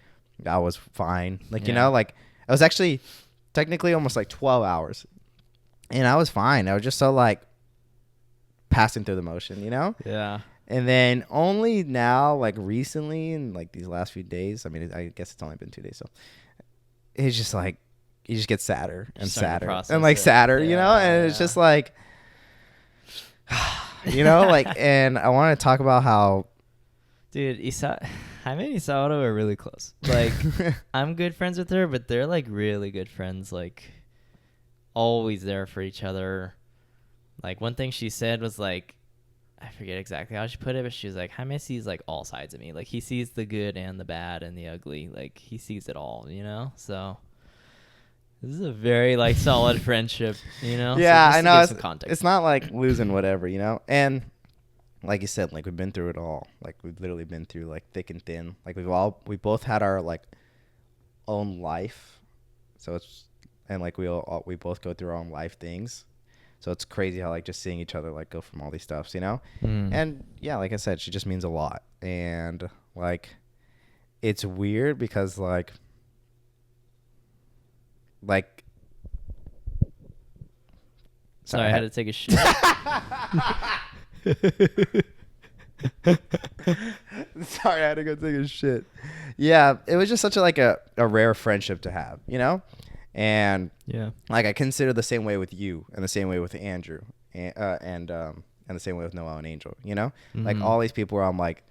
I was fine. Like, you know, like I was actually technically almost like 12 hours. And I was fine. I was just so like passing through the motion, you know? Yeah. And then only now, like recently, in like these last few days, I mean, I guess it's only been 2 days, so it's just like you just get sadder and sadder and like sadder, you know? And it's just like, you know, like, and I want to talk about how, dude, Jaime and Isaura are really close. Like, I'm good friends with her, but they're like really good friends. Like, always there for each other. Like one thing she said was like, I forget exactly how she put it, but she was like, Jaime sees like all sides of me. Like he sees the good and the bad and the ugly. Like he sees it all, you know? So this is a very like solid friendship, you know? Yeah, so I know. It's not like losing whatever, you know? And like you said, like we've been through it all. Like we've literally been through like thick and thin. Like we both had our like own life. So it's, and like we both go through our own life things. So it's crazy how like just seeing each other like go from all these stuffs, you know? Mm. And yeah, like I said, she just means a lot. And like it's weird because like Sorry, I had to take a shit. Sorry, I had to go take a shit. Yeah, it was just such a rare friendship to have, you know? And Yeah. like I consider the same way with you and the same way with Andrew and the same way with Noel and Angel, you know? Like all these people where I'm like,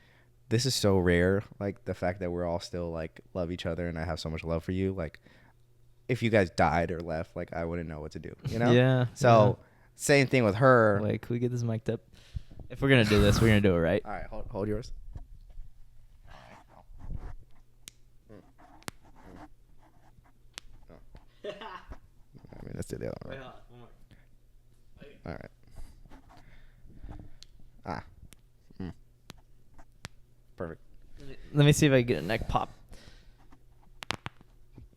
this is so rare. Like the fact that we're all still like love each other and I have so much love for you. Like if you guys died or left, like I wouldn't know what to do, you know? Yeah. So same thing with her. Wait, can we get this mic'd up? If we're gonna do this, we're gonna do it right. All right, hold yours. I mean, let's do the other one. All right. Perfect. Let me see if I can get a neck pop.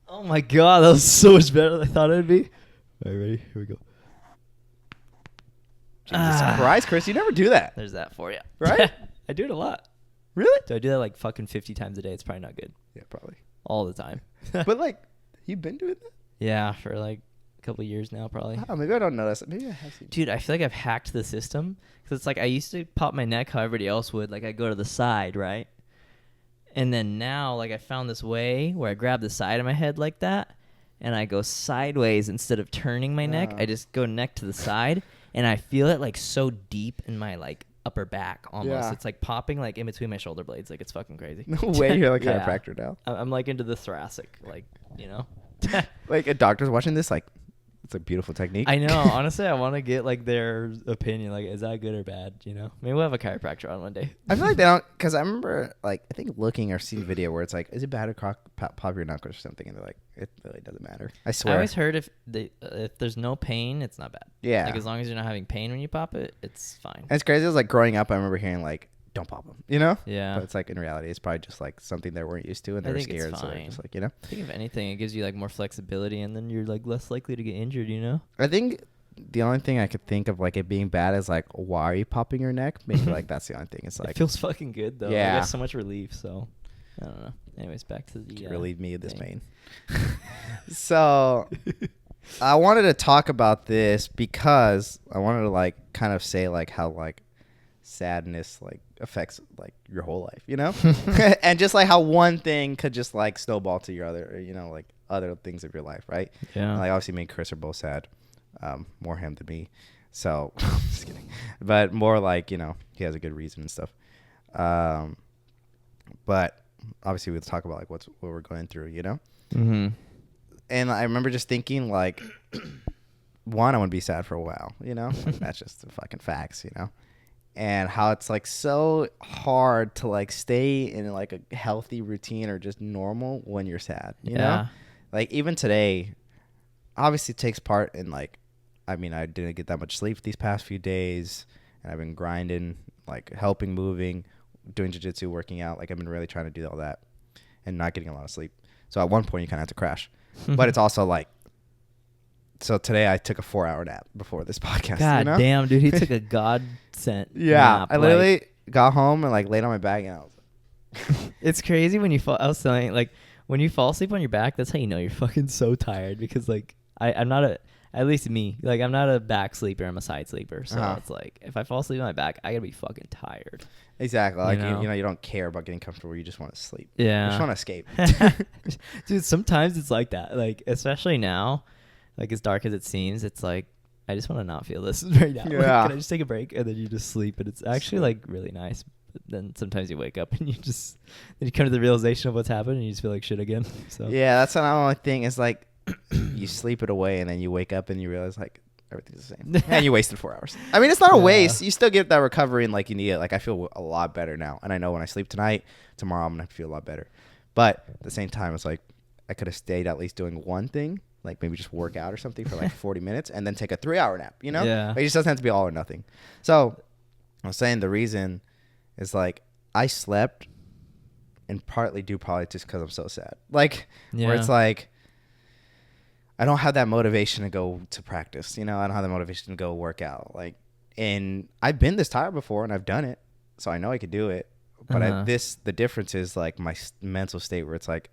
Oh my god, that was so much better than I thought it'd be. All right, ready? Here we go. Jesus Christ, Chris, you never do that. There's that for you. Right? I do it a lot. Really? Do I do that like fucking 50 times a day? It's probably not good. Yeah, probably. All the time. But like, you've been doing that? Yeah, for like a couple of years now, probably. Oh, maybe I don't notice it. Maybe I have seen. Dude, I feel like I've hacked the system because it's like I used to pop my neck how everybody else would. Like I go to the side, right? And then now, like I found this way where I grab the side of my head like that, and I go sideways instead of turning my neck. I just go neck to the side, and I feel it like so deep in my like upper back almost. Yeah. It's like popping like in between my shoulder blades. Like it's fucking crazy. No way, you're like a Yeah. chiropractor now. I'm like into the thoracic, like, you know. Like a doctor's watching this, like it's a beautiful technique. I know. Honestly, I want to get like their opinion. Like, is that good or bad? You know, maybe we'll have a chiropractor on one day. I feel like they don't, because I remember like I think looking or seeing a video where it's like, is it bad to pop your knuckles or something? And they're like, it really doesn't matter. I I swear. always heard if there's no pain, it's not bad. Yeah. Like as long as you're not having pain when you pop it, it's fine. And it's crazy. It was like growing up, I remember hearing like, don't pop them, you know? Yeah. But it's like in reality, it's probably just like something they weren't used to and I they were think it's scared. So they're fine. just like, you know? I think if anything, it gives you like more flexibility, and then you're like less likely to get injured. You know. I think the only thing I could think of like it being bad is like, why are you popping your neck? Maybe like that's the only thing. It's like, it feels fucking good though. Yeah. I get so much relief. So I don't know. Anyways, back to the relieve me of this thing. pain. So I wanted to talk about this because I wanted to like kind of say like how like sadness like affects like your whole life, you know? And just like how one thing could just like snowball to your other, you know, like other things of your life, right? Yeah. And, like obviously me and Chris are both sad. More him than me. So just kidding. But more like, you know, he has a good reason and stuff. But obviously we'll talk about like what we're going through, you know? Mm-hmm. And I remember just thinking like, one, I want to be sad for a while, you know? Like, that's just the fucking facts, you know? And how it's like so hard to like stay in like a healthy routine or just normal when you're sad, you know? Like even today, obviously it takes part in like, I mean, I didn't get that much sleep these past few days and I've been grinding, like helping, moving, doing jiu-jitsu, working out. Like I've been really trying to do all that and not getting a lot of sleep. So at one point you kind of have to crash, but it's also like, so today I took a 4-hour nap before this podcast. God you know? damn, dude, he took a godsend. Yeah, nap, I literally got home and like laid on my back and I was like, it's crazy when you fall. I was saying like when you fall asleep on your back, that's how you know you're fucking so tired because like I'm not a, at least me, like I'm not a back sleeper, I'm a side sleeper. So it's like if I fall asleep on my back, I gotta be fucking tired. exactly. Like, You know? you know, you don't care about getting comfortable. You just want to sleep. Yeah. You just want to escape. Dude, sometimes it's like that. Like, especially now, like as dark as it seems, it's like, I just want to not feel this right now. Like, Yeah. can I just take a break? And then you just sleep. And it's actually like really nice. But then sometimes you wake up and then you come to the realization of what's happened and you just feel like shit again. So Yeah, that's another only thing is like you sleep it away and then you wake up and you realize like everything's the same. And you wasted 4 hours. I mean, it's not a waste. You still get that recovery and like you need it. Like I feel a lot better now. And I know when I sleep tonight, tomorrow I'm going to feel a lot better. But at the same time, it's like I could have stayed at least doing one thing, like maybe just work out or something for like 40 minutes and then take a 3-hour nap, you know? Yeah. Like, it just doesn't have to be all or nothing. So I was saying the reason is like I slept and partly due probably just because I'm so sad. Like where it's like I don't have that motivation to go to practice. You know, I don't have the motivation to go work out. Like, and I've been this tired before and I've done it, so I know I could do it. But the difference is like my mental state where it's like,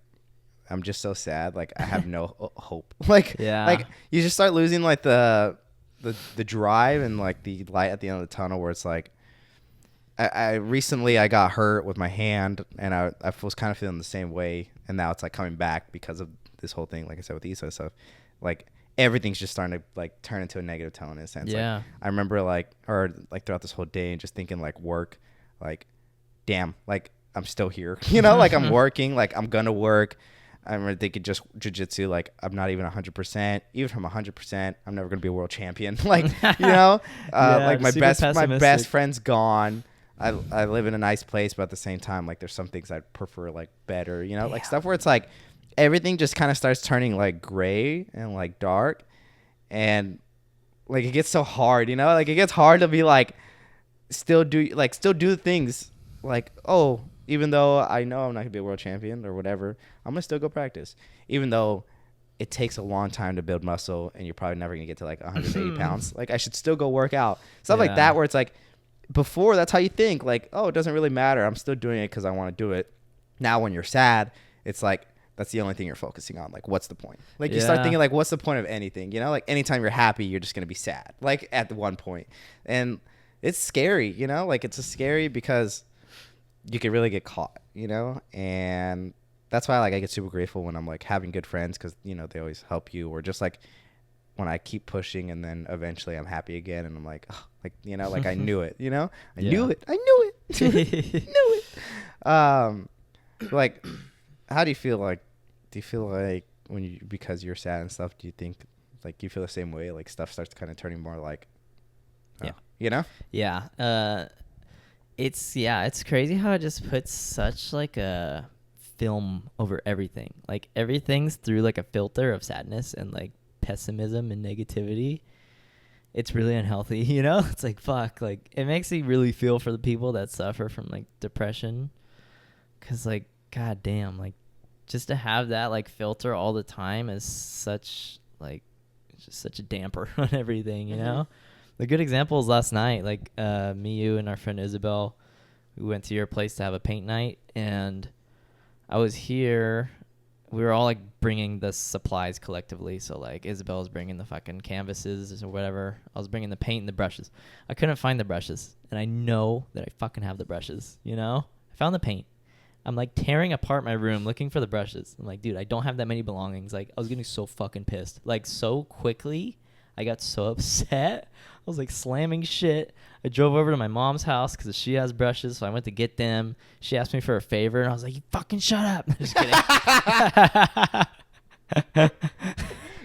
I'm just so sad. Like I have no hope. Like, like you just start losing like the drive and like the light at the end of the tunnel where it's like, I recently I got hurt with my hand and I was kind of feeling the same way. And now it's like coming back because of this whole thing. Like I said, with ESO stuff, like everything's just starting to like turn into a negative tone in a sense. Yeah. Like, I remember like throughout this whole day and just thinking like work, like, damn, like I'm still here, you know, like I'm working, like I'm going to work. I remember thinking just jiu-jitsu, like I'm not even 100%. Even from 100%, I'm never going to be a world champion. Like, you know, like my best friend's gone. I live in a nice place, but at the same time, like there's some things I'd prefer like better, you know, like stuff where it's like everything just kind of starts turning like gray and like dark. And like it gets so hard, you know, like it gets hard to be like still do things like, oh, even though I know I'm not gonna be a world champion or whatever, I'm gonna still go practice. Even though it takes a long time to build muscle and you're probably never gonna get to like 180 pounds. Like I should still go work out. Stuff like that where it's like before that's how you think, like, oh, it doesn't really matter. I'm still doing it because I want to do it. Now when you're sad, it's like that's the only thing you're focusing on. Like, what's the point? Like you start thinking like, what's the point of anything? You know, like anytime you're happy, you're just gonna be sad. Like at the one point. And it's scary, you know, like it's scary because you could really get caught, you know, and that's why like I get super grateful when I'm like having good friends because, you know, they always help you, or just like when I keep pushing and then eventually I'm happy again and I'm like, oh, like, you know, like I knew it, you know, I knew it. Knew it. Like, how do you feel like, when you, because you're sad and stuff, do you think like you feel the same way? Like stuff starts kind of turning more like, you know? Yeah. It's crazy how it just puts such like a film over everything. Like everything's through like a filter of sadness and like pessimism and negativity. It's really unhealthy, you know? It's like, fuck, like it makes me really feel for the people that suffer from like depression. Cause like, god damn, like just to have that like filter all the time is such like, just such a damper on everything, you know? The good example is last night, like me, you, and our friend Isabel, we went to your place to have a paint night, and I was here. We were all like bringing the supplies collectively. So like Isabel was bringing the fucking canvases or whatever. I was bringing the paint and the brushes. I couldn't find the brushes, and I know that I fucking have the brushes, you know? I found the paint. I'm like tearing apart my room looking for the brushes. I'm like, dude, I don't have that many belongings. Like I was getting so fucking pissed. Like so quickly, I got so upset. I was like slamming shit. I drove over to my mom's house because she has brushes, so I went to get them. She asked me for a favor, and I was like, you fucking shut up. Just kidding.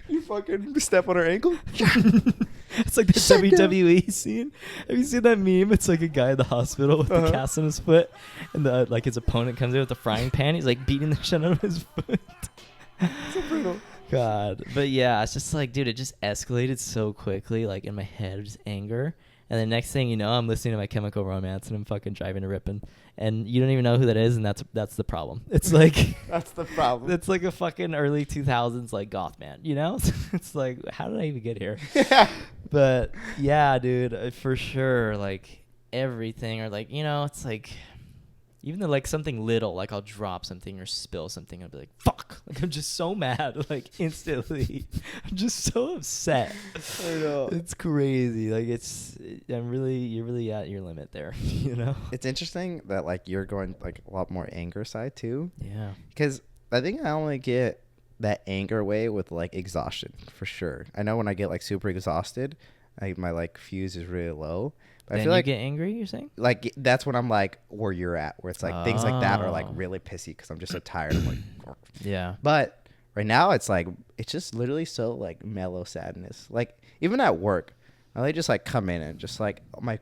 You fucking step on her ankle? It's like the WWE scene. Have you seen that meme? It's like a guy at the hospital with the cast on his foot, and like his opponent comes in with a frying pan. He's like beating the shit out of his foot. So brutal. God. But yeah, it's just like, dude, it just escalated so quickly, like in my head, just anger. And the next thing you know, I'm listening to My Chemical Romance and I'm fucking driving to Ripon. And you don't even know who that is, and that's the problem. It's like that's the problem. It's like a fucking early 2000s like goth man, you know? It's like, how did I even get here? But yeah, dude, for sure, like everything, or like, you know, it's like even though like something little, like I'll drop something or spill something, I'll be like, fuck. Like I'm just so mad, like instantly. I'm just so upset. I know. It's crazy. Like you're really at your limit there, you know? It's interesting that like you're going like a lot more anger side too. Yeah. Because I think I only get that anger way with like exhaustion for sure. I know when I get like super exhausted, my like fuse is really low. Then I feel you like get angry, you're saying? Like that's when I'm like where you're at, where it's like things like that are like really pissy because I'm just so tired. I'm like, yeah. But right now it's like it's just literally so like mellow sadness. Like even at work, I just like come in and just like my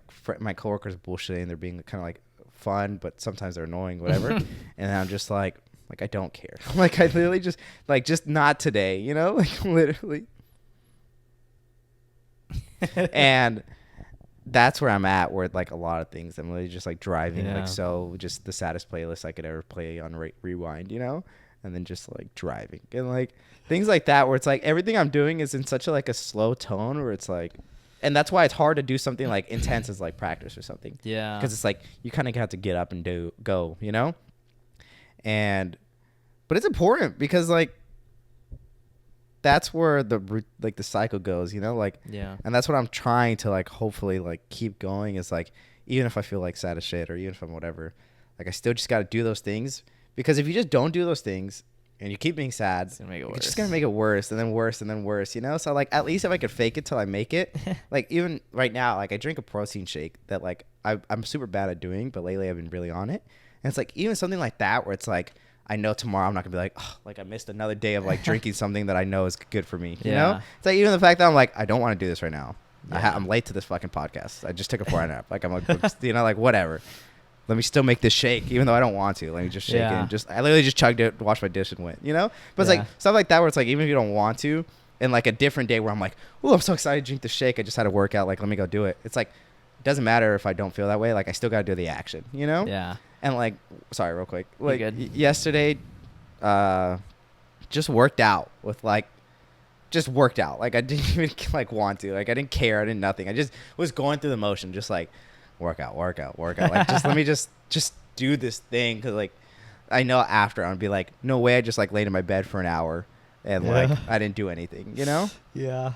coworkers bullshitting, they're being kind of like fun, but sometimes they're annoying, whatever. And I'm just like I don't care. Like I literally just not today, you know, like literally. And that's where I'm at, where like a lot of things I'm really just like driving, like so just the saddest playlist I could ever play on rewind, you know? and then just like driving and like things like that where it's like everything I'm doing is in such a like a slow tone where it's like, and that's why it's hard to do something like intense as like practice or something. Yeah. Because it's like you kind of have to get up and go, you know? But it's important because like that's where the cycle goes, you know? Like, yeah. And that's what I'm trying to like hopefully like keep going is like, even if I feel like sad as shit or even if I'm whatever, like I still just got to do those things, because if you just don't do those things and you keep being sad, It's gonna make it it's worse. just gonna make it worse and then worse and then worse, you know? So like at least if I could fake it till I make it, like even right now, like I drink a protein shake that like I'm super bad at doing, but lately I've been really on it. And it's like even something like that where it's like I know tomorrow I'm not gonna be like, oh, like I missed another day of like drinking something that I know is good for me, you know? It's like even the fact that I'm like I don't want to do this right now. Yeah. I'm late to this fucking podcast. I just took a 4-hour nap. Like I'm like, you know, like whatever. Let me still make this shake, even though I don't want to. Let me just shake it. And I literally just chugged it, washed my dish, and went. You know, but it's like stuff like that where it's like even if you don't want to, and like a different day where I'm like, oh, I'm so excited to drink the shake. I just had a workout. Like let me go do it. It's like it doesn't matter if I don't feel that way. Like I still gotta do the action. You know? Yeah. And like, sorry, real quick. Like yesterday, just worked out with like. Just worked out. Like I didn't even like want to. Like I didn't care. I didn't nothing. I just was going through the motion, just like workout. Like just let me just do this thing, because like I know after I'll be like, no way. I just like laid in my bed for an hour and like I didn't do anything. You know? Yeah.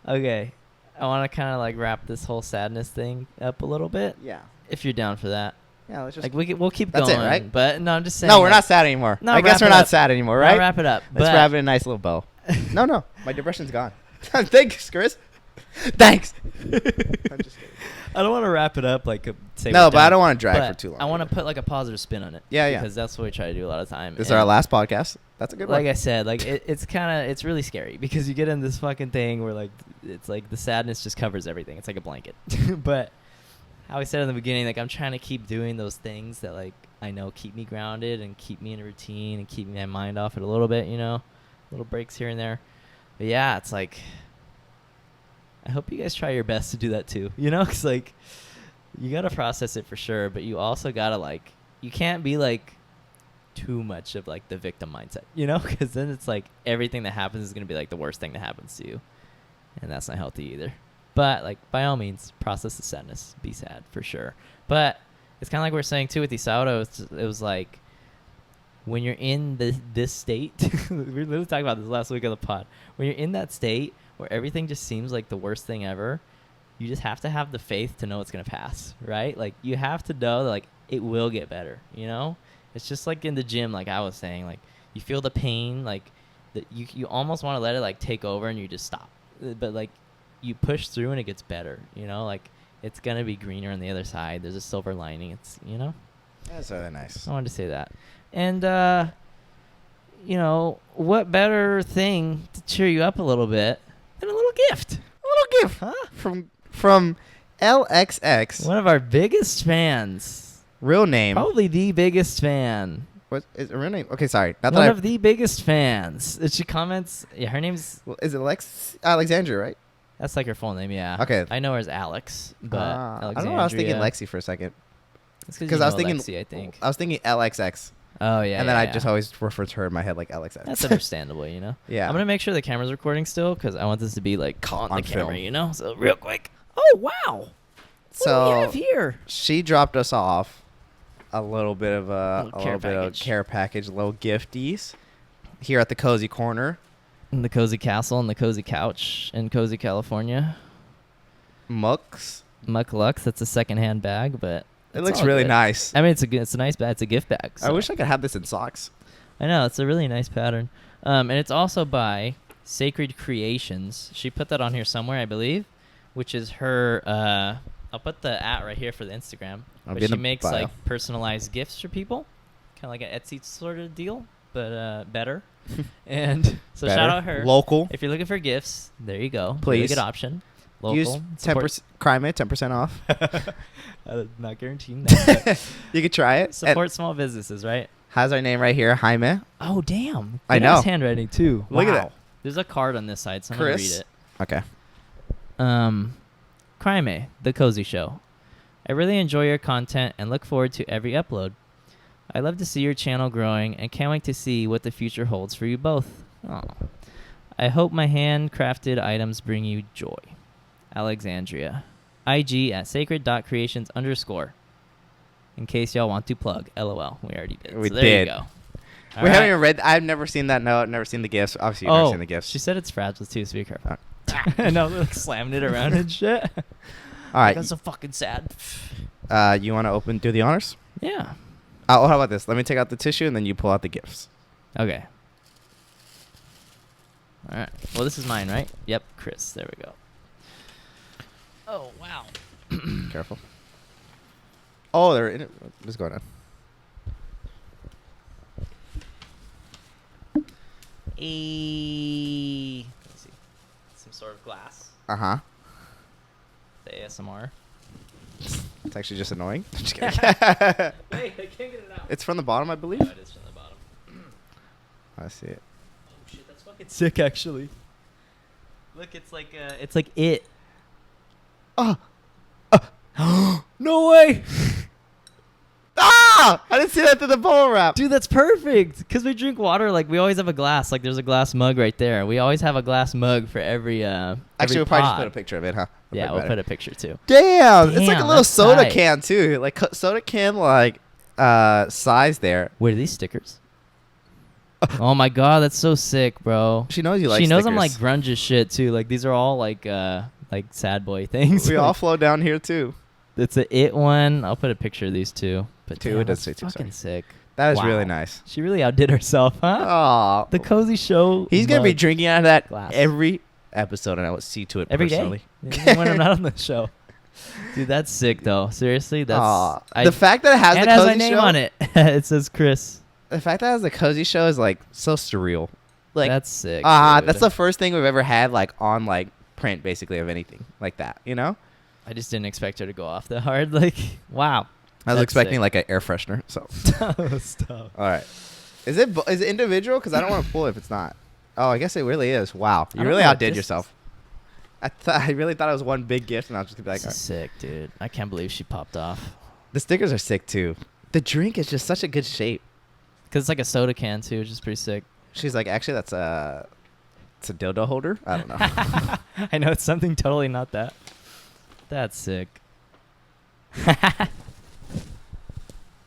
Okay, I want to kind of like wrap this whole sadness thing up a little bit. Yeah. If you're down for that. Yeah. Let's just like we'll keep that's going. It, right? But no, I'm just saying. No, we're not sad anymore. I guess we're not sad anymore, right? I'll wrap it up. Let's wrap it in a nice little bow. No, my depression's gone. Thanks, Chris. Thanks. I'm just kidding. I don't want to wrap it up like say no, but I don't want to drag for too long. I want to put like a positive spin on it. Yeah. Because that's what we try to do a lot of time. This is our last podcast. That's a good one. Like I said, like it's really scary because you get in this fucking thing where like it's like the sadness just covers everything. It's like a blanket. But how I said in the beginning, like I'm trying to keep doing those things that like I know keep me grounded and keep me in a routine and keep my mind off it a little bit, you know, little breaks here and there. But yeah, it's like I hope you guys try your best to do that too, you know, because like you gotta process it for sure, but you also gotta like you can't be like too much of like the victim mindset, you know, because then it's like everything that happens is gonna be like the worst thing that happens to you, and that's not healthy either. But like by all means, process the sadness, be sad for sure. But it's kind of like we were saying too with Isaura. It was like when you're in this state, we were literally talking about this last week on the pod. When you're in that state where everything just seems like the worst thing ever, you just have to have the faith to know it's gonna pass, right? Like you have to know that like it will get better, you know? It's just like in the gym, like I was saying, like you feel the pain, like that you almost want to let it like take over and you just stop. But like you push through and it gets better, you know? Like it's gonna be greener on the other side. There's a silver lining. It's, you know? That's really nice. I wanted to say that. And you know, what better thing to cheer you up a little bit than a little gift? A little gift, huh? From LXX. One of our biggest fans. Real name. Probably the biggest fan. What is her real name? Okay, sorry. Not One that of the biggest fans. She comments. Yeah, her name's. Well, is it Alexandria, right? That's like her full name. Yeah. Okay. I know her as Alex, but I don't know. I was thinking Lexi for a second. Because I was thinking Lexi, I think. I was thinking LXX. Oh yeah. And then I just always refer to her in my head like LXX. That's understandable, you know. Yeah. I'm gonna make sure the camera's recording still because I want this to be like caught on the camera, film. you know. So real quick. Oh wow. So what do we have here? She dropped us off a little bit of a care package, little gifties here at the Cozy Corner. In the Cozy Castle and the Cozy Couch in Cozy, California. Muck Lux. That's a secondhand bag, but it looks really nice. I mean, it's a nice bag. It's a gift bag. So. I wish I could have this in socks. I know, it's a really nice pattern. And it's also by Sacred Creations. She put that on here somewhere, I believe, which is her. I'll put the @ right here for the Instagram. But she makes like personalized gifts for people, kind of like an Etsy sort of deal, but better. And so shout out her. Local. If you're looking for gifts, there you go. Please. Really good option. Local. Use 10% crime it 10% off. Not guaranteeing that. You could try it. Support small businesses, right? Has our name right here, Jaime. Oh damn! I know. Nice handwriting too. Look at that. There's a card on this side, so I'm Chris. gonna read it. Okay. Crime, the Cozy Show. I really enjoy your content and look forward to every upload. I love to see your channel growing and can't wait to see what the future holds for you both. Aw. I hope my handcrafted items bring you joy. Alexandria. IG at sacred.creations_. In case y'all want to plug. LOL. We already did. We so there did. you go. All We right. haven't even read. I've never seen that note. Never seen the gifts. Obviously, you've never seen the gifts. She said it's fragile too, so be careful. No, they're like slamming it around and shit. All right. That's so fucking sad. You want to do the honors? Yeah. Oh, how about this? Let me take out the tissue and then you pull out the gifts. Okay. All right. Well, this is mine, right? Yep, Chris. There we go. Oh, wow. Careful. Oh, they're in it. What's going on? Let's see. Some sort of glass. Uh-huh. The ASMR. It's actually just annoying. Just kidding. Wait, I can't get it out. It's from the bottom, I believe. Oh, it is from the bottom. I see it. Oh shit, that's fucking sick, actually. Look, it's like it. Oh. No way, Ah! I didn't see that through the bubble wrap. dude. That's perfect. Cause we drink water. Like we always have a glass. Like there's a glass mug right there. We always have a glass mug for every. Actually, every we'll probably just pod. put a picture of it, huh? Yeah, we'll put a picture too. Damn, it's like a Damn, little that's soda tight. can too. Like soda can size there. Wait, are these stickers? Oh my god, that's so sick, bro. She knows you like She knows stickers. I'm like grunge as shit too. Like these are all like sad boy things. We all Like, flow down here too. it's a it one. I'll put a picture of these two. But Two, damn, it does that's say two, fucking sick. That is Wow. really nice. She really outdid herself, huh? Oh, The cozy show. he's gonna be mug. drinking out of that glass. every episode, and I will see to it every day. personally. Even when I'm not on the show. Dude, that's sick though. Seriously, that's Aw. The fact that it has and the has cozy my name show on it. It says Chris. The fact that it has the cozy show is like so surreal. Like That's sick. that's dude. the first thing we've ever had like on like print basically of anything like that. You know, I just didn't expect her to go off that hard. Like, wow. I was That's expecting sick. like an air freshener. So Stop. all right, is it individual? Because I don't want to pull it if it's not. Oh, I guess it really is. Wow, I you don't really know what outdid this yourself. I really thought it was one big gift, and I was just gonna be like, This is sick, dude. I can't believe she popped off. the stickers are sick too. The drink is just such a good shape. Because it's like a soda can, too, which is pretty sick. She's like, actually, it's a dildo holder. I don't know. I know it's something totally not that. That's sick.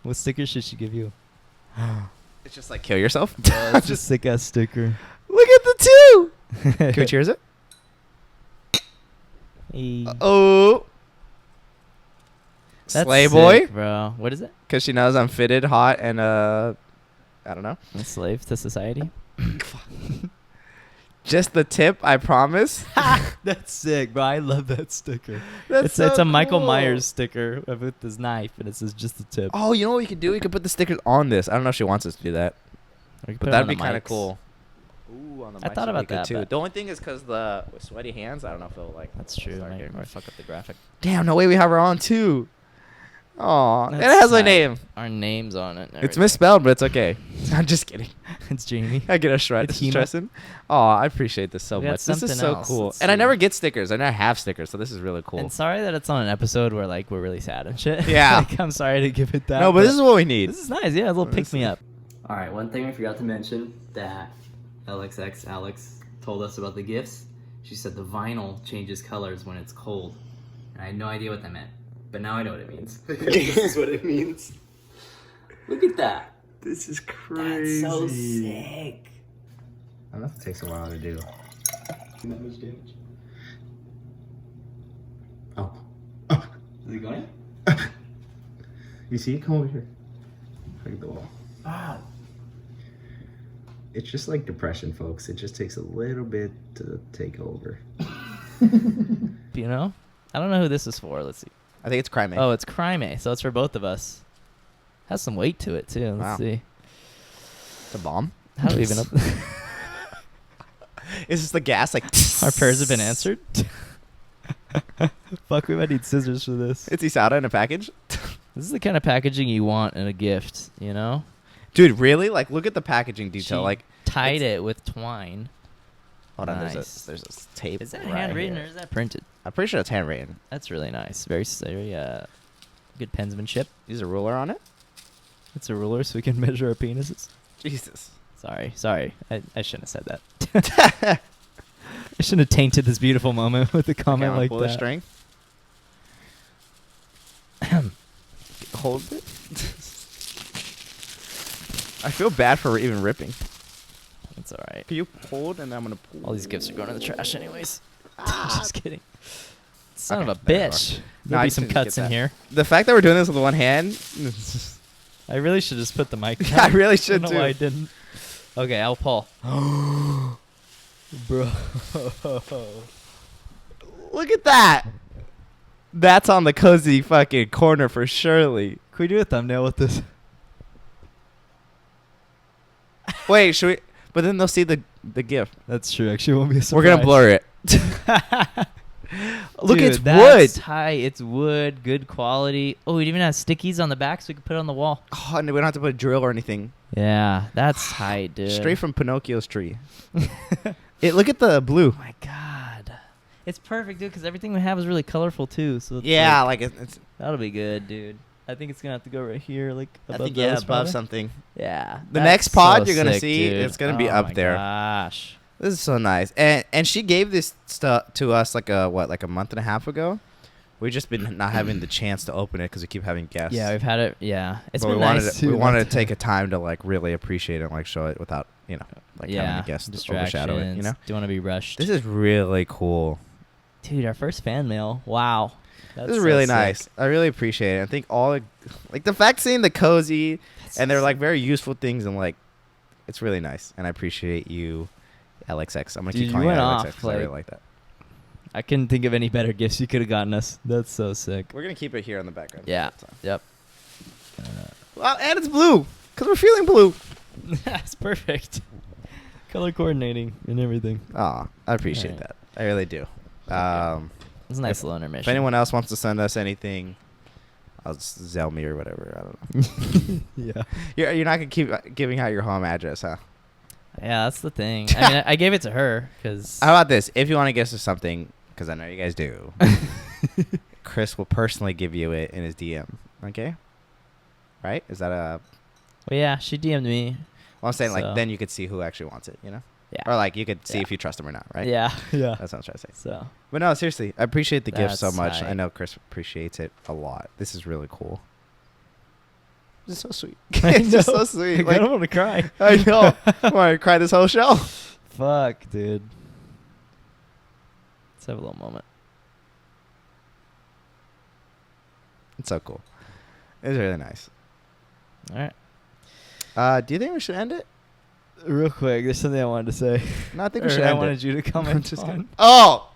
What sticker should she give you? It's just like kill yourself. It's just sick ass sticker. Look at the two. Can we cheers it? Hey. Oh. That's Slay boy. sick, bro. What is it? Because she knows I'm fitted, hot, and I don't know. A slave to society? Just the tip, I promise. That's sick, bro. I love that sticker. That's It's so a Michael cool. myers sticker with this knife, and it says just the tip. Oh, you know what we could do? We could put the stickers on this. I don't know if she wants us to do that, Or you but put it that'd on be the kind of mics. cool. Ooh, on the I mics thought would be about good that, too. but- The only thing is because with sweaty hands, I don't know if it'll like. That's true. start Might, getting might rough. fuck up the graphic. Damn, no way we have her on too. Aw, and it That's has my tight. name. Our names on it. and It's everything. misspelled, but it's okay. I'm just kidding. It's Jamie. I get a shred. It's Hema. Stressing. Oh, I appreciate this so We got much. This is something so else. cool. Let's And I see. never get stickers. I never have stickers, so this is really cool. And sorry that it's on an episode where like we're really sad and shit. Yeah. Like, I'm sorry to give it that. No, but this is what we need. this is nice. Yeah, a little This pick me is- up. All right, one thing I forgot to mention that LXX Alex told us about the gifts. She said the vinyl changes colors when it's cold. And I had no idea what that meant, but now I know what it means. This is what it means. Look at that. This is That's so sick. I know it takes a while to do. Not much damage. Oh. Is it going? You see? Come over here. Look at the wall. Ah. It's just like depression, folks. It just takes a little bit to take over. You know? I don't know who this is for. Let's see. I think it's crime. Oh, it's Crime, so it's for both of us. Has some weight to it too. Let's Wow. see. It's a bomb. How do we even up? Is this the gas? Like Our prayers have been answered. Fuck, we might need scissors for this. It's Isaura in a package. This is the kind of packaging you want in a gift, you know? Dude, really? Like, look at the packaging detail. She Like, tied it with twine. hold on. Nice. There's a tape. Is that right handwritten here. or is that printed? I'm pretty sure it's handwritten. That's really nice. Very good pensmanship. Use a ruler on it. It's a ruler so we can measure our penises. Jesus. Sorry. I shouldn't have said that. I shouldn't have tainted this beautiful moment with a comment like pull that. The string. Hold it. I feel bad for even ripping. That's all right. Can you hold and then I'm gonna pull? All these gifts are going in the trash anyways. Just kidding. Son Okay, of a there you bitch. go. There'll I be just some didn't get cuts in that. here. The fact that we're doing this with one hand. I really should just put the mic down. I really I should don't too. know why I didn't. Okay, I'll pull. Bro. Look at that. That's on the cozy fucking corner for surely. Can we do a thumbnail with this? Wait, should we? But then they'll see the gift. That's true. Actually, it won't be a surprise. We're gonna blur it. Look, Dude, it's that's wood. tight. It's wood, good quality. Oh, it even has stickies on the back so we can put it on the wall. Oh, and we don't have to put a drill or anything. Yeah, that's tight, dude. Straight from Pinocchio's tree. Look at the blue. Oh my god, it's perfect, dude. Because everything we have is really colorful too. So it's Yeah, like it's. that'll be good, dude. I think it's gonna have to go right here, like above I think yeah, those above probably. something. Yeah. The that's next pod so you're gonna sick, see, dude. it's gonna be Oh up my there. Gosh. This is so nice, and she gave this stuff to us like a month and a half ago. We've just been not having the chance to open it because we keep having guests. Yeah, we've had it. Yeah, it's but been we wanted nice to, we too, wanted not to take a time to like really appreciate it and like show it without like having a guest overshadow it. You know, Do you want to be rushed? this is really cool. Dude, our first fan mail. Wow. That's This is so really sick. nice. I really appreciate it. I think like the fact seeing the cozy and they're like very useful things and like it's really nice. And I appreciate you, LXX. I'm gonna Dude, keep you calling you went LXX off, 'cause I really like that. I couldn't think of any better gifts you could have gotten us. That's so sick. We're gonna keep it here in the background. Yeah. Yep. Well, and it's blue because we're feeling blue. That's perfect. Color coordinating and everything. Oh, I appreciate Alright. that. I really do. It's a nice little intermission. If anyone else wants to send us anything, I'll just Zell me or whatever. I don't know. Yeah. You're not gonna keep giving out your home address, huh? Yeah, that's the thing. I mean, I gave it to her because. How about this? If you want to guess us something, because I know you guys do, Chris will personally give you it in his DM. Okay? Right? Is that a? Well, yeah, she DM'd me. Well, I'm saying So- like then you could see who actually wants it. You know? Yeah. Or like you could see Yeah. if you trust him or not. Right? Yeah. Yeah. That's what I'm trying to say. So. But no, seriously, I appreciate the gift so That's much. I tight. know Chris appreciates it a lot. This is really cool. This is so sweet. I It's just know. so sweet. I Like, don't want to cry. I know. I want to cry this whole show. Fuck, dude. Let's have a little moment. It's so cool. It's really nice. All right. Do you think we should end it? Real quick, there's something I wanted to say. No, I think we Or should I end wanted it. you to I'm comment just on. kidding. Oh!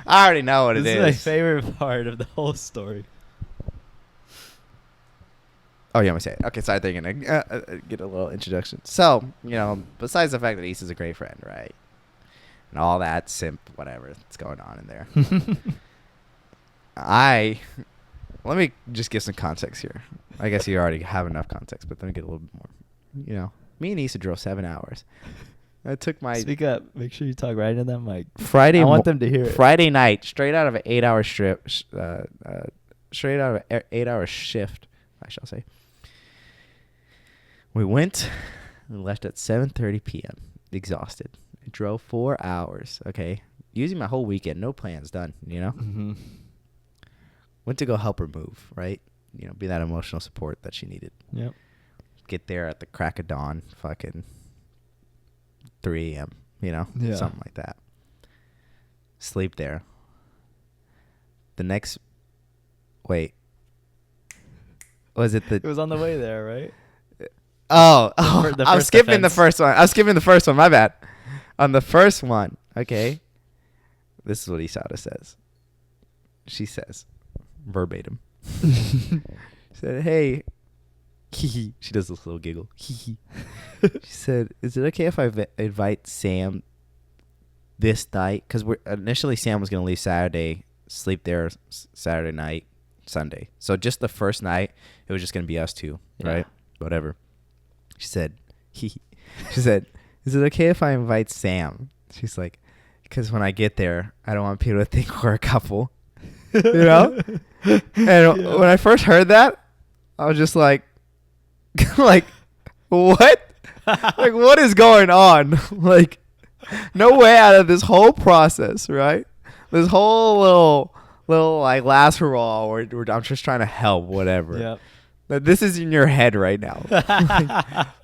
I already know what This it is my is. favorite part of the whole story. Oh, yeah, I'm going to say it. Okay, sorry, they're going to get a little introduction. So, besides the fact that Issa's a great friend, right? And all that simp, whatever that's going on in there. Let me just give some context here. I guess you already have enough context, but let me get a little bit more. Me and Issa drove 7 hours. I took my Speak up. Make sure you talk right into that mic. Friday. I want them to hear it. Friday night, straight out of an 8-hour strip, straight out of an 8-hour shift, I shall say. We went and left at 7:30 p.m. exhausted. I drove 4 hours. Okay, using my whole weekend, no plans, done. Mm-hmm. Went to go help her move, right? Be that emotional support that she needed. Yep. Get there at the crack of dawn, fucking 3 a.m., Yeah. something like that. Sleep there. Wait. Was it It was on the way there, right? Oh, the I'm first skipping the offense. first one. I'm skipping the first one. My bad. On the first one, okay, this is what Isaura says. She says, verbatim. She said, hey, she does this little giggle. She said, is it okay if I invite Sam this night? Because initially Sam was going to leave Saturday, sleep there Saturday night, Sunday. So just the first night, it was just going to be us two, Yeah. right? Whatever. She said, she said, is it okay if I invite Sam? She's like, because when I get there, I don't want people to think we're a couple. And when I first heard that, I was just like, Like, what? Like, what is going on? Like, no way out of this whole process, right? This whole little like last hurrah where I'm just trying to help, whatever. Yep. But this is in your head right now.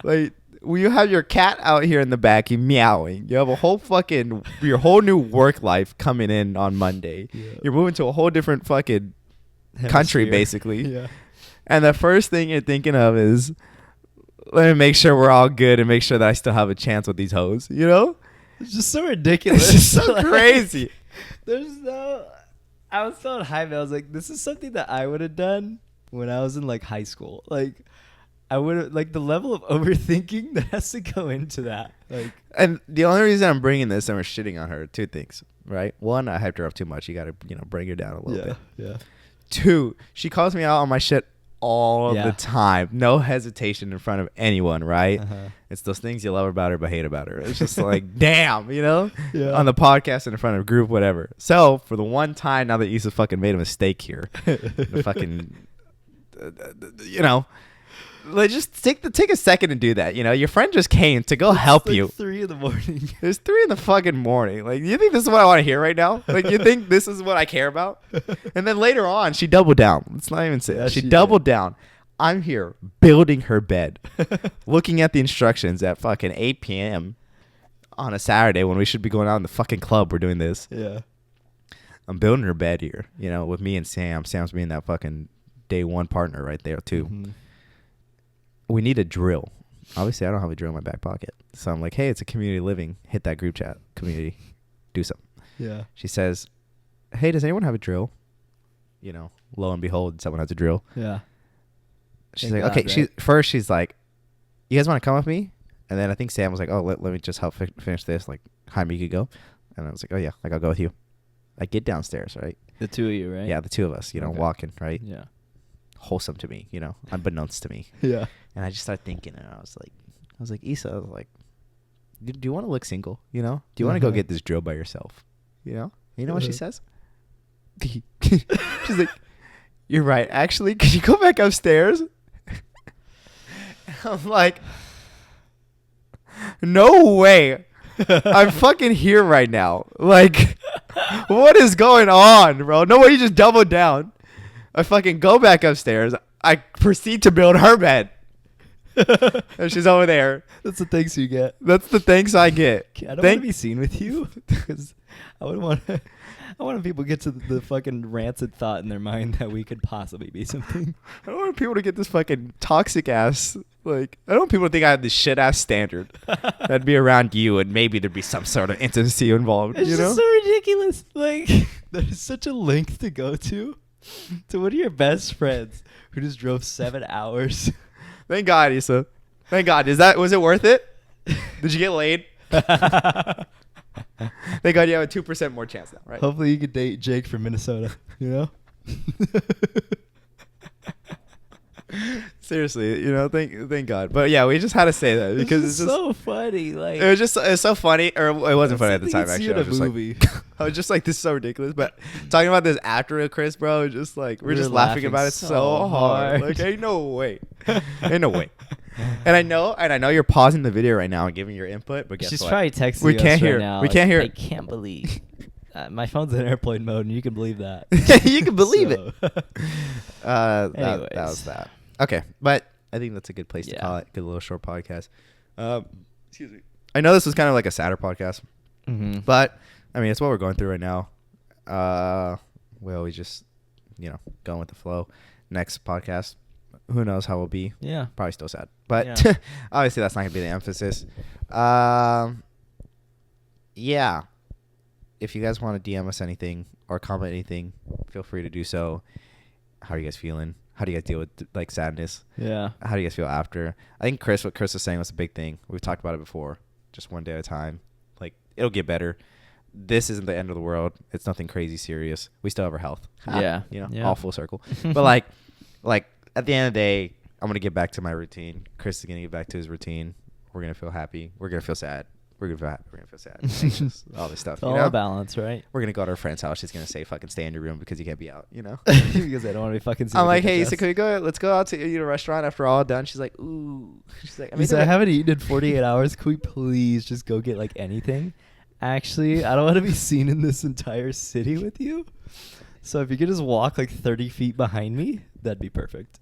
like you have your cat out here in the back, you meowing. You have a whole fucking your whole new work life coming in on Monday. Yeah. You're moving to a whole different fucking country, basically. Yeah. And the first thing you're thinking of is, let me make sure we're all good and make sure that I still have a chance with these hoes. You know? It's just so ridiculous. It's just so crazy. There's no. I was telling Jaime, I was like, this is something that I would have done when I was in like high school. Like, I would have, like, the level of overthinking that has to go into that. Like, and the only reason I'm bringing this and we're shitting on her, two things, right? One, I hyped her up too much. You got to, bring her down a little bit. Yeah. Two, she calls me out on my shit all of Yeah. the time. No hesitation in front of anyone, right? Uh-huh. It's those things you love about her but hate about her. It's just like, damn, Yeah. on the podcast and in front of a group, whatever. So for the one time now that Issa fucking made a mistake here, the fucking, like, just take a second and do that. Your friend just came to go help like you. 3 in the morning. It's 3 in the fucking morning. Like, you think this is what I want to hear right now? Like, you think this is what I care about? And then later on, she doubled down. Let's not even say Yeah, that. She she doubled did. down. I'm here building her bed, looking at the instructions at fucking 8 p.m. on a Saturday when we should be going out in the fucking club. We're doing this. Yeah. I'm building her bed here, with me and Sam. Sam's being that fucking day one partner right there, too. Mm-hmm. We need a drill. Obviously, I don't have a drill in my back pocket. So I'm like, hey, it's a community living. Hit that group chat. Community. Do something. Yeah. She says, hey, does anyone have a drill? Lo and behold, someone has a drill. Yeah. She's Thank like, God, okay. right? She's like, you guys want to come with me? And then I think Sam was like, oh, let me just help finish this. Like, Jaime, you could go. And I was like, oh, yeah. Like, I'll go with you. I get downstairs, right? The 2 of you, right? Yeah, the two of us, Okay. walking, right? Yeah. Wholesome to me, unbeknownst to me. Yeah. And I just started thinking, and I was like, Issa, I was like, do you want to look single? Do you want to go get this drill by yourself? You know what she says? She's like, you're right. Actually, could you go back upstairs? I'm like, no way. I'm fucking here right now. Like, what is going on, bro? No way, you just doubled down. I fucking go back upstairs. I proceed to build her bed. And she's over there. That's the things you get. That's the thanks I get. I don't want to be seen with you because I would want to. I want people to get to the fucking rancid thought in their mind that we could possibly be something. I don't want people to get this fucking toxic ass. Like, I don't want people to think I have this shit ass standard. That'd be around you, and maybe there'd be some sort of intimacy involved. It's just so ridiculous. Like, there's such a length to go to one of your best friends who just drove 7 hours. Thank God, Issa. Thank God. Was it worth it? Did you get laid? Thank God you have a 2% more chance now, right? Hopefully you could date Jake from Minnesota, Seriously, thank God. But yeah, we just had to say that because it's just so funny. Like, it's so funny, or it wasn't funny at the time. Something Actually, you'd see in a movie. I was just like, this is so ridiculous. But talking about this after Chris, bro, just like we're just laughing about it so hard. Like, ain't no way, ain't no way. And I know you're pausing the video right now and giving your input, but guess She's what? probably texting We us can't hear. right now. We can't hear. I can't believe. My phone's in airplane mode, and you can believe that. You can believe it. That Anyways. was that. Okay, but I think that's a good place to Yeah. call it. Good little short podcast. Excuse me. I know this was kind of like a sadder podcast, Mm-hmm. but I mean, it's what we're going through right now. Well, we just, going with the flow. Next podcast, who knows how we'll be. Yeah. Probably still sad, but Yeah. obviously that's not gonna be the emphasis. Yeah. If you guys want to DM us anything or comment anything, feel free to do so. How are you guys feeling? How do you guys deal with like sadness? Yeah. How do you guys feel after? I think what Chris was saying was a big thing. We've talked about it before. Just one day at a time. Like, it'll get better. This isn't the end of the world. It's nothing crazy serious. We still have our health. Yeah. All full circle. But like at the end of the day, I'm gonna get back to my routine. Chris is gonna get back to his routine. We're gonna feel happy. We're gonna feel sad. we're gonna feel sad, anxious, all this stuff. It's all a balance, right? We're gonna go to our friend's house. She's gonna say, "Fucking stay in your room because you can't be out." Because I don't want to be fucking. I'm like, "Hey, so can we go? Let's go out to eat a restaurant after all done." She's like, "Ooh." She's like, I haven't eaten in 48 hours. Can we please just go get like anything? Actually, I don't want to be seen in this entire city with you. So if you could just walk like 30 feet behind me, that'd be perfect.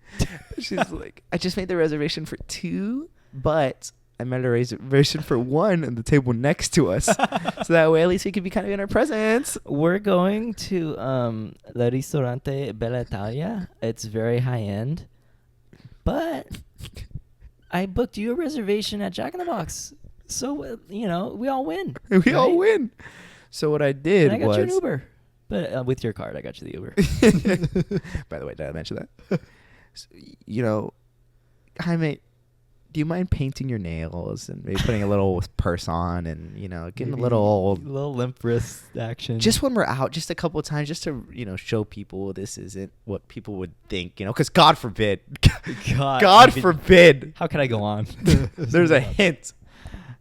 She's like, "I just made the reservation for 2, but I made a reservation for 1 on the table next to us, so that way at least we could be kind of in our presence." We're going to La Ristorante Bella Italia. It's very high end, but I booked you a reservation at Jack in the Box, so we all win. We all win. So what I did and I got was you an Uber, but with your card, I got you the Uber. By the way, did I mention that? So, Jaime, do you mind painting your nails and maybe putting a little purse on and, getting Maybe a little limp wrist action? Just when we're out, just a couple of times, just to, show people this isn't what people would think, because God forbid. God forbid. How can I go on? There's a hint,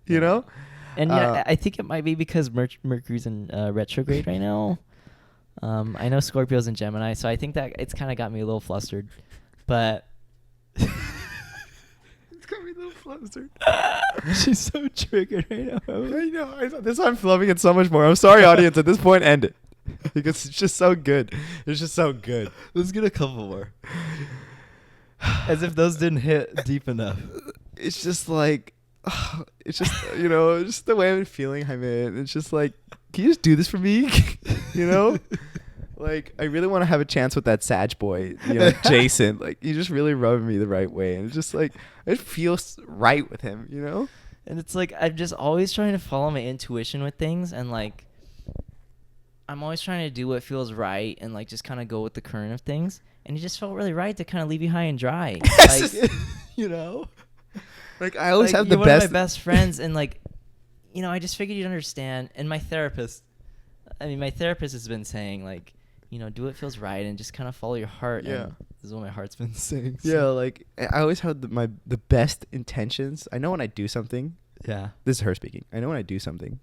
And I think it might be because Mercury's in retrograde right now. I know Scorpio's in Gemini, so I think that it's kind of got me a little flustered. But it's got me a little flustered. She's so triggered right now. I know. This I'm loving it so much more. I'm sorry, audience. At this point, end it. Because it's just so good. It's just so good. Let's get a couple more. As if those didn't hit deep enough. It's just like, it's just, just the way I'm feeling, Jaime. It's just like, can you just do this for me? Like, I really want to have a chance with that Sag boy, Jason. Like, he just really rubbed me the right way. And it's just like, it feels right with him, And it's like, I'm just always trying to follow my intuition with things. And like, I'm always trying to do what feels right and like just kind of go with the current of things. And it just felt really right to kind of leave you high and dry. Like, Like, I always have the you're best. one of my best friends. And like, I just figured you'd understand. And my therapist has been saying like, do what feels right and just kind of follow your heart. Yeah. And this is what my heart's been saying. So. Yeah, like, I always have the best intentions. I know when I do something. Yeah. This is her speaking. I know when I do something,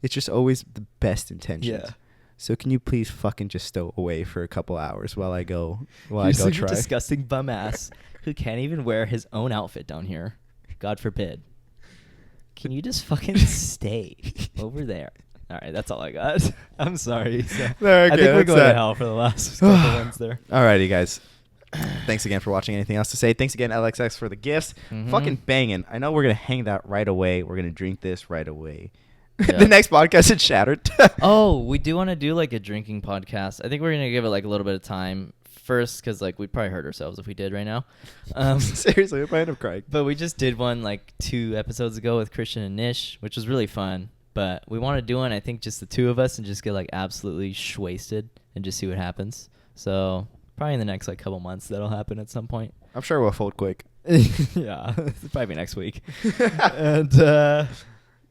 it's just always the best intentions. Yeah. So can you please fucking just stow away for a couple hours while I go He's try? a disgusting bum ass who can't even wear his own outfit down here. God forbid. Can you just fucking stay over there? All right, that's all I got. I'm sorry. So Okay, I think we're going to hell for the last couple ones there. Alrighty, guys. Thanks again for watching. Anything else to say? Thanks again, LXX, for the gifts. Mm-hmm. Fucking banging. I know we're going to hang that right away. We're going to drink this right away. Yeah. The next podcast is Shattered. Oh, we do want to do like a drinking podcast. I think we're going to give it like a little bit of time first because like we'd probably hurt ourselves if we did right now. Seriously, we might end up crying. But we just did one like 2 episodes ago with Christian and Nish, which was really fun. But we want to do one, I think, just the 2 of us and just get like absolutely wasted and just see what happens. So probably in the next like couple months that'll happen at some point. I'm sure we'll fold quick. Yeah, probably next week. And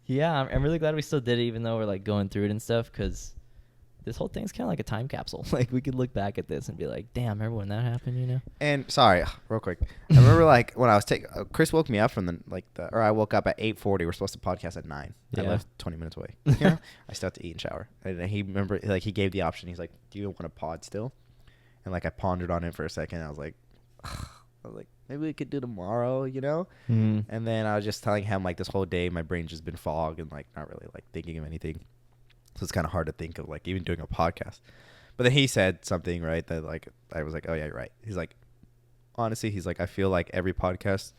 yeah, I'm really glad we still did it, even though we're like going through it and stuff, because this whole thing's kind of like a time capsule. Like we could look back at this and be like, damn, remember when that happened, And sorry, real quick. I remember like when I was Chris woke me up from or I woke up at 8:40. We're supposed to podcast at 9. Yeah. I left 20 minutes away. I still have to eat and shower. And he he gave the option. He's like, do you want to pod still? And like I pondered on it for a second. I was like, maybe we could do tomorrow, Mm-hmm. And then I was just telling him like this whole day my brain's just been fogged and like not really like thinking of anything. So it's kind of hard to think of like even doing a podcast. But then he said something, right, that like I was like, oh yeah, you're right. He's like, honestly, he's like, I feel like every podcast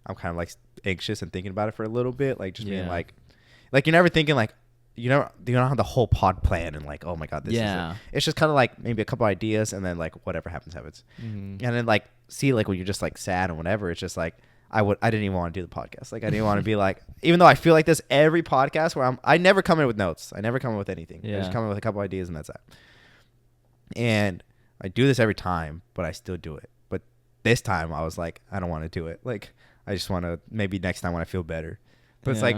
I'm kind of like anxious and thinking about it for a little bit, like just being like you're never thinking like you don't have the whole pod plan and like, oh my god, this is it. It's just kind of like maybe a couple ideas and then like whatever happens. Mm-hmm. And then like see like when you're just like sad and whatever, it's just like I didn't even want to do the podcast. Like I didn't want to be like, even though I feel like this every podcast where I never come in with notes. I never come in with anything. I just come in with a couple ideas and that's it. And I do this every time, but I still do it. But this time I was like, I don't want to do it. Like I just want to, maybe next time when I feel better. But it's like,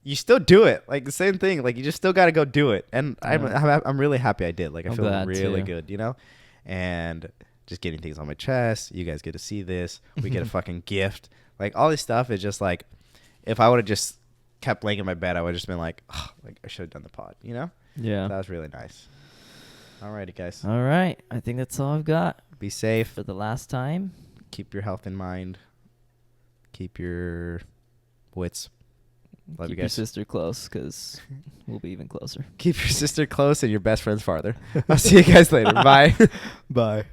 you still do it. Like the same thing. Like you just still got to go do it. And I'm really happy I did. Like I feel really good, and just getting things on my chest. You guys get to see this. We get a fucking gift. Like all this stuff is just like, if I would have just kept laying in my bed, I would have just been like, oh, like I should have done the pod, you know? Yeah. That was really nice. Alrighty, guys. All right. I think that's all I've got Be safe. for the last time. Keep your health in mind. Keep your wits. Love Keep you your guys. sister close because we'll be even closer. Keep your sister close and your best friends farther. I'll see you guys later. Bye. Bye.